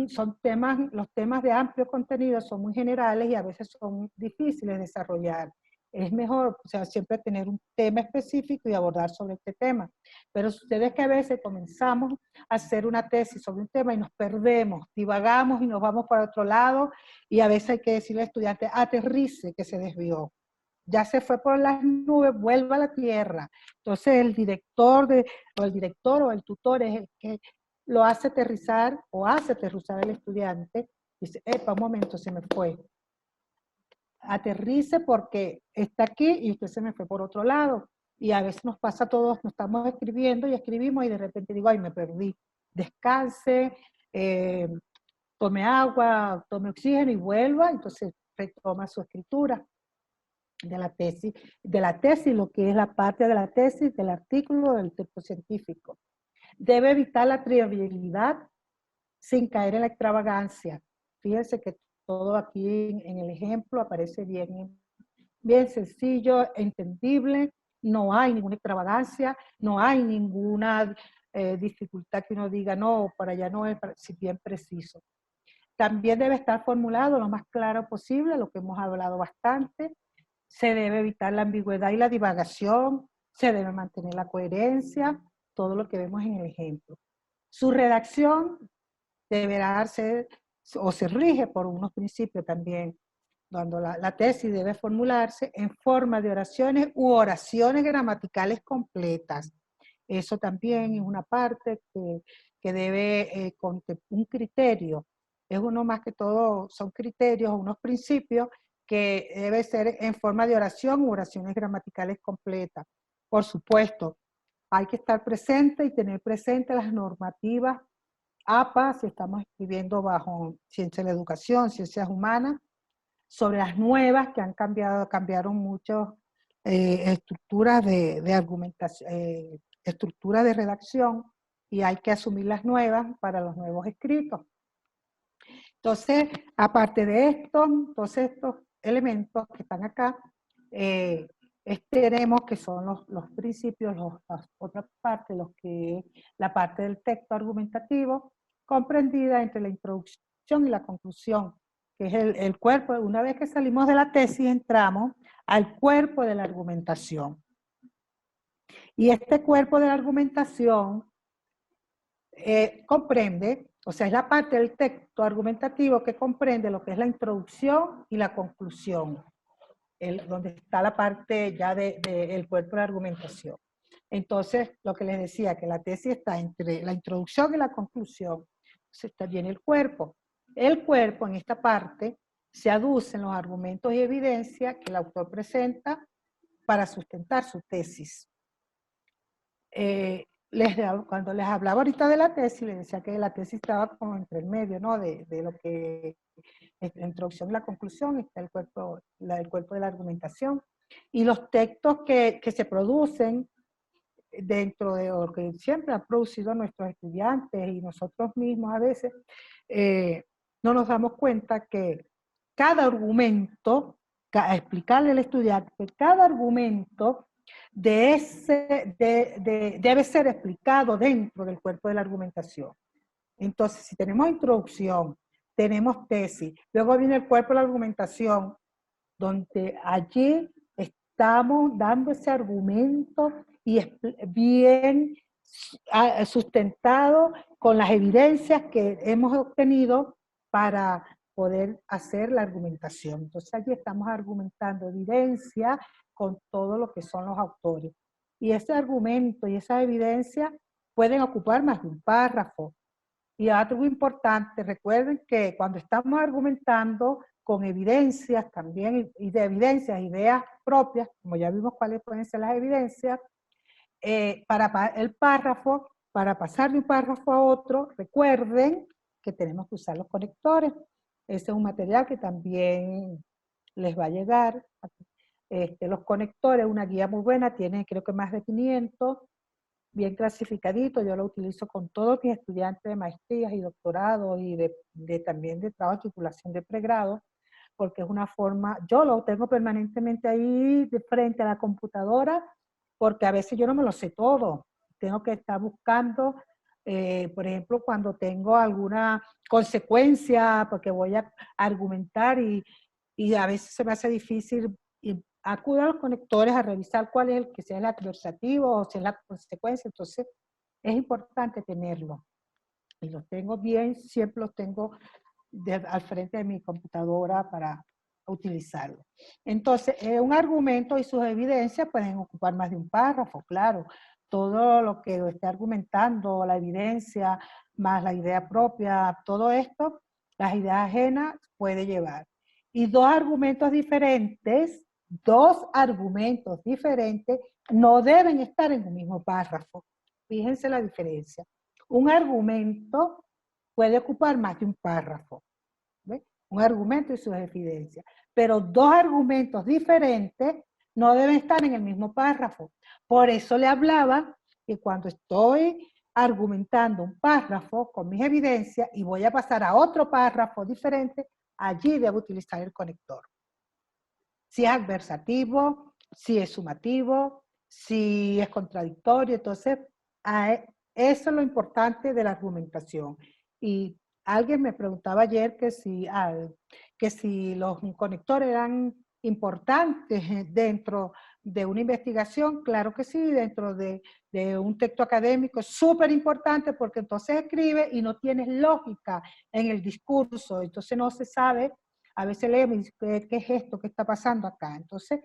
son temas, los temas de amplio contenido son muy generales y a veces son difíciles de desarrollar. Es mejor, o sea, siempre tener un tema específico y abordar sobre este tema. Pero sucede que a veces comenzamos a hacer una tesis sobre un tema y nos perdemos, divagamos y nos vamos para otro lado, y a veces hay que decirle al estudiante, aterrice, que se desvió. Ya se fue por las nubes, vuelva a la tierra. Entonces el director o el tutor es el que lo hace aterrizar o hace aterrizar al estudiante. Dice, epa, un momento, se me fue. Aterrice porque está aquí y usted se me fue por otro lado. Y a veces nos pasa a todos, nos estamos escribiendo y escribimos y de repente digo, ay, me perdí. Descanse, tome agua, tome oxígeno y vuelva. Entonces retoma su escritura de la tesis, lo que es la parte de la tesis, del artículo, del texto científico. Debe evitar la trivialidad sin caer en la extravagancia. Fíjense que todo aquí en el ejemplo aparece bien sencillo, entendible, no hay ninguna extravagancia, no hay ninguna dificultad que uno diga, no, para allá no es, si bien preciso. También debe estar formulado lo más claro posible, lo que hemos hablado bastante. Se debe evitar la ambigüedad y la divagación, se debe mantener la coherencia, todo lo que vemos en el ejemplo. Su redacción deberá ser, o se rige por unos principios también, cuando la tesis debe formularse en forma de oraciones u oraciones gramaticales completas. Eso también es una parte que debe, un criterio, es uno más que todo, son criterios, unos principios que debe ser en forma de oración u oraciones gramaticales completas. Por supuesto, hay que estar presente y tener presente las normativas APA, si estamos escribiendo bajo Ciencia de la Educación, Ciencias Humanas, sobre las nuevas que han cambiaron mucho estructuras de argumentación, estructuras de redacción, y hay que asumir las nuevas para los nuevos escritos. Entonces, aparte de esto, todos estos elementos que están acá, tenemos que son los principios, las otras partes, la parte del texto argumentativo, comprendida entre la introducción y la conclusión, que es el cuerpo. Una vez que salimos de la tesis, entramos al cuerpo de la argumentación. Y este cuerpo de la argumentación comprende, o sea, es la parte del texto argumentativo que comprende lo que es la introducción y la conclusión, donde está la parte ya del cuerpo de la argumentación. Entonces, lo que les decía, que la tesis está entre la introducción y la conclusión. Entonces, está bien el cuerpo. El cuerpo, en esta parte, se aducen los argumentos y evidencias que el autor presenta para sustentar su tesis. Cuando les hablaba ahorita de la tesis, les decía que la tesis estaba como entre el medio, ¿no? De lo que es la introducción y la conclusión, está el cuerpo de la argumentación. Y los textos que se producen dentro de lo que siempre han producido nuestros estudiantes y nosotros mismos a veces, no nos damos cuenta que cada argumento, explicarle al estudiante que cada argumento debe ser explicado dentro del cuerpo de la argumentación. Entonces, si tenemos introducción, tenemos tesis, luego viene el cuerpo de la argumentación, donde allí estamos dando ese argumento y bien sustentado con las evidencias que hemos obtenido para poder hacer la argumentación. Entonces allí estamos argumentando evidencia con todo lo que son los autores. Y ese argumento y esa evidencia pueden ocupar más de un párrafo. Y algo importante, recuerden que cuando estamos argumentando con evidencias también, y de evidencias, ideas propias, como ya vimos cuáles pueden ser las evidencias, para el párrafo, para pasar de un párrafo a otro, recuerden que tenemos que usar los conectores. Ese es un material que también les va a llegar. Los conectores, una guía muy buena, tiene creo que más de 500, bien clasificadito. Yo lo utilizo con todos mis estudiantes de maestrías y doctorados y también de trabajo de titulación de pregrado, porque es una forma, yo lo tengo permanentemente ahí de frente a la computadora, porque a veces yo no me lo sé todo. Tengo que estar buscando, por ejemplo, cuando tengo alguna consecuencia, porque voy a argumentar y a veces se me hace difícil, y acudo a los conectores a revisar cuál es el que sea el adversativo o si es la consecuencia. Entonces es importante tenerlo. Y los tengo bien, siempre los tengo al frente de mi computadora para utilizarlo. Entonces, un argumento y sus evidencias pueden ocupar más de un párrafo, claro. Todo lo que esté argumentando, la evidencia, más la idea propia, todo esto, las ideas ajenas puede llevar. Y dos argumentos diferentes no deben estar en un mismo párrafo. Fíjense la diferencia. Un argumento puede ocupar más de un párrafo. ¿Ve? Un argumento y sus evidencias. Pero dos argumentos diferentes no deben estar en el mismo párrafo. Por eso le hablaba que cuando estoy argumentando un párrafo con mis evidencias y voy a pasar a otro párrafo diferente, allí debo utilizar el conector. Si es adversativo, si es sumativo, si es contradictorio. Entonces, eso es lo importante de la argumentación. Y alguien me preguntaba ayer que si los conectores eran importantes dentro de una investigación. Claro que sí, dentro de un texto académico es súper importante, porque entonces escribe y no tienes lógica en el discurso, entonces no se sabe. A veces leemos, ¿qué es esto? ¿Qué está pasando acá? Entonces,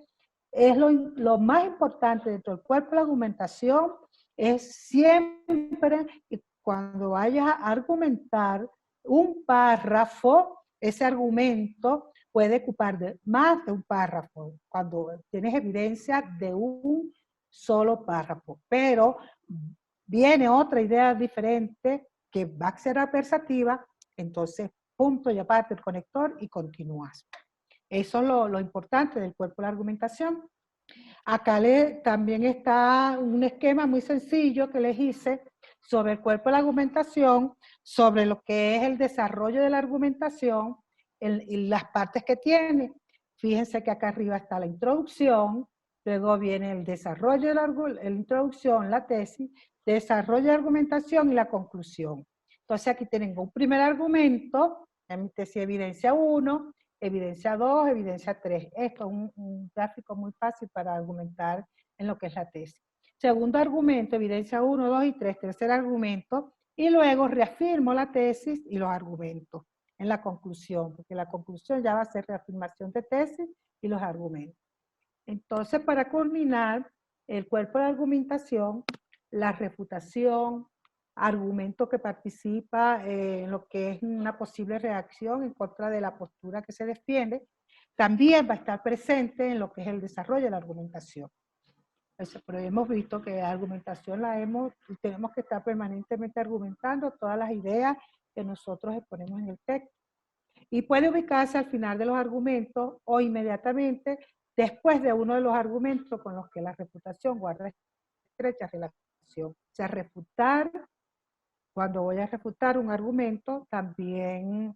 es lo más importante dentro del cuerpo de la argumentación, es siempre que cuando vayas a argumentar un párrafo, ese argumento puede ocupar más de un párrafo, cuando tienes evidencia de un solo párrafo. Pero viene otra idea diferente que va a ser adversativa, entonces punto y aparte el conector y continúas. Eso es lo importante del cuerpo de la argumentación. Acá también está un esquema muy sencillo que les hice sobre el cuerpo de la argumentación, sobre lo que es el desarrollo de la argumentación y las partes que tiene. Fíjense que acá arriba está la introducción, luego viene el desarrollo de la introducción, la tesis, desarrollo de la argumentación y la conclusión. Entonces aquí tengo un primer argumento, en mi tesis evidencia 1, evidencia 2, evidencia 3. Esto es un gráfico muy fácil para argumentar en lo que es la tesis. Segundo argumento, evidencia 1, 2 y 3. Tercer argumento, y luego reafirmo la tesis y los argumentos en la conclusión, porque la conclusión ya va a ser reafirmación de tesis y los argumentos. Entonces, para culminar, el cuerpo de argumentación, la refutación, argumento que participa en lo que es una posible reacción en contra de la postura que se defiende, también va a estar presente en lo que es el desarrollo de la argumentación. Pero hemos visto que la argumentación tenemos que estar permanentemente argumentando todas las ideas que nosotros exponemos en el texto. Y puede ubicarse al final de los argumentos o inmediatamente después de uno de los argumentos con los que la refutación guarda estrecha relación. O sea, refutar, cuando voy a refutar un argumento, también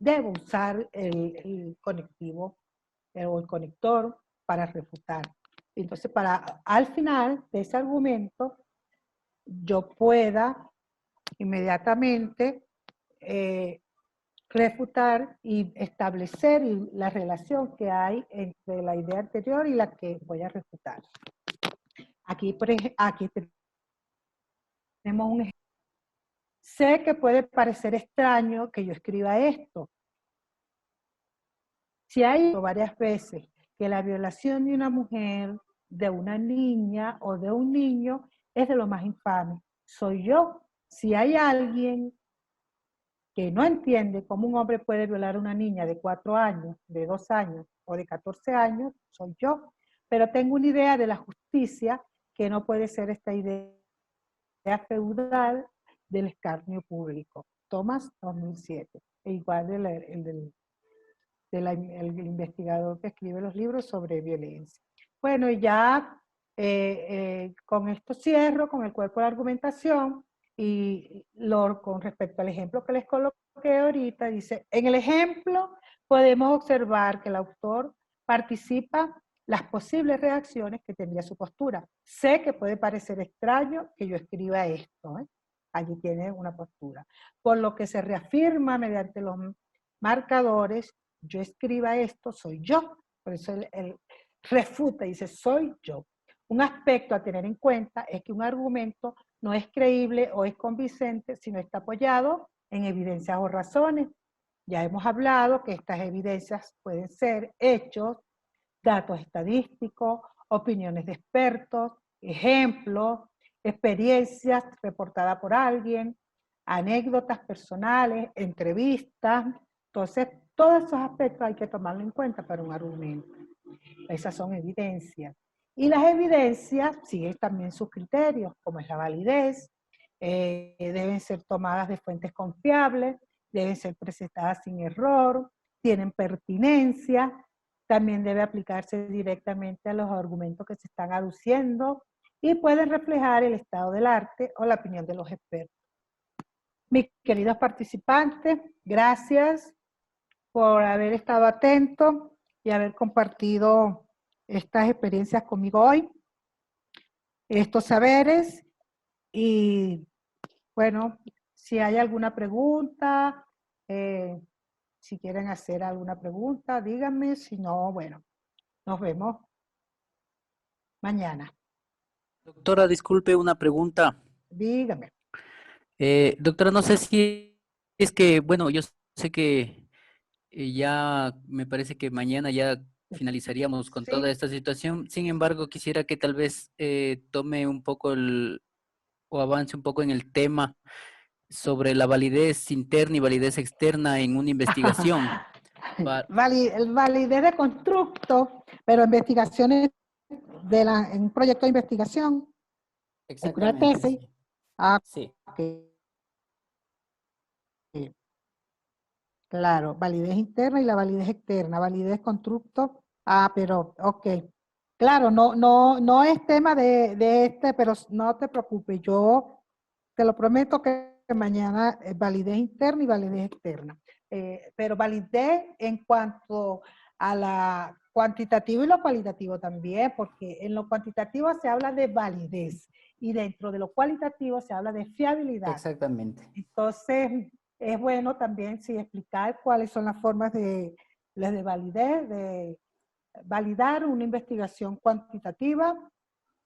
debo usar el conectivo o el conector para refutar. Entonces, al final de ese argumento, yo pueda inmediatamente refutar y establecer la relación que hay entre la idea anterior y la que voy a refutar. Aquí tenemos un ejemplo. Sé que puede parecer extraño que yo escriba esto. Si hay varias veces que la violación de una mujer, de una niña o de un niño es de lo más infame, soy yo. Si hay alguien que no entiende cómo un hombre puede violar a una niña de 4 años, de 2 años o de 14 años, soy yo. Pero tengo una idea de la justicia que no puede ser esta idea feudal del escarnio público. Thomas, 2007. E igual el investigador que escribe los libros sobre violencia. Bueno, y ya con esto cierro con el cuerpo de argumentación y con respecto al ejemplo que les coloqué ahorita, dice, en el ejemplo podemos observar que el autor participa las posibles reacciones que tendría su postura. Sé que puede parecer extraño que yo escriba esto, ¿eh? Allí tiene una postura. Por lo que se reafirma mediante los marcadores, yo escriba esto, soy yo. Por eso él refuta y dice, soy yo. Un aspecto a tener en cuenta es que un argumento no es creíble o es convincente si no está apoyado en evidencias o razones. Ya hemos hablado que estas evidencias pueden ser hechos, datos estadísticos, opiniones de expertos, ejemplos, experiencias reportadas por alguien, anécdotas personales, entrevistas. Entonces, todos esos aspectos hay que tomarlo en cuenta para un argumento. Esas son evidencias. Y las evidencias siguen también sus criterios, como es la validez, deben ser tomadas de fuentes confiables, deben ser presentadas sin error, tienen pertinencia, también debe aplicarse directamente a los argumentos que se están aduciendo y pueden reflejar el estado del arte o la opinión de los expertos. Mis queridos participantes, gracias por haber estado atentos y haber compartido estas experiencias conmigo hoy, estos saberes, y bueno, si hay alguna pregunta, si quieren hacer alguna pregunta, díganme, si no, bueno, nos vemos mañana. Doctora, disculpe una pregunta. Dígame. Doctora, no sé si es que, bueno, yo sé que ya me parece que mañana ya finalizaríamos con toda esta situación. Sin embargo, quisiera que tal vez tome un poco o avance un poco en el tema sobre la validez interna y validez externa en una investigación. Validez de constructo, pero investigaciones en un proyecto de investigación. Exactamente. Una tesis. Sí. Okay. Claro, validez interna y la validez externa, validez constructo. Pero, ok. Claro, no es tema de este, pero no te preocupes, yo te lo prometo que mañana validez interna y validez externa. Pero validez en cuanto a la cuantitativo y lo cualitativo también, porque en lo cuantitativo se habla de validez y dentro de lo cualitativo se habla de fiabilidad. Exactamente. Entonces, es bueno también explicar cuáles son las formas de validez, de validar una investigación cuantitativa,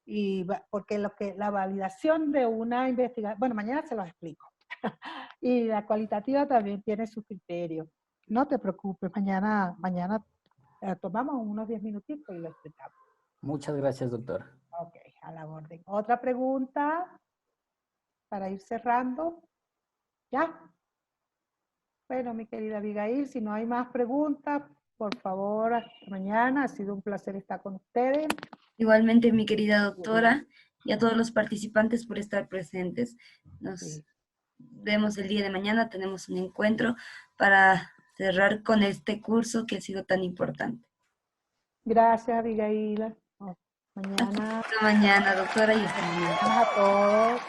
y porque la validación de una investigación, bueno, mañana se los explico. Y la cualitativa también tiene sus criterios. No te preocupes, mañana tomamos unos 10 minutitos y lo explicamos. Muchas gracias, doctora. Ok, a la orden. ¿Otra pregunta para ir cerrando? ¿Ya? Bueno, mi querida Abigail, si no hay más preguntas, por favor, hasta mañana. Ha sido un placer estar con ustedes. Igualmente, mi querida doctora, y a todos los participantes por estar presentes. Nos vemos el día de mañana, tenemos un encuentro para cerrar con este curso que ha sido tan importante. Gracias, Abigail. Mañana. Hasta mañana, doctora, y hasta mañana. A todos.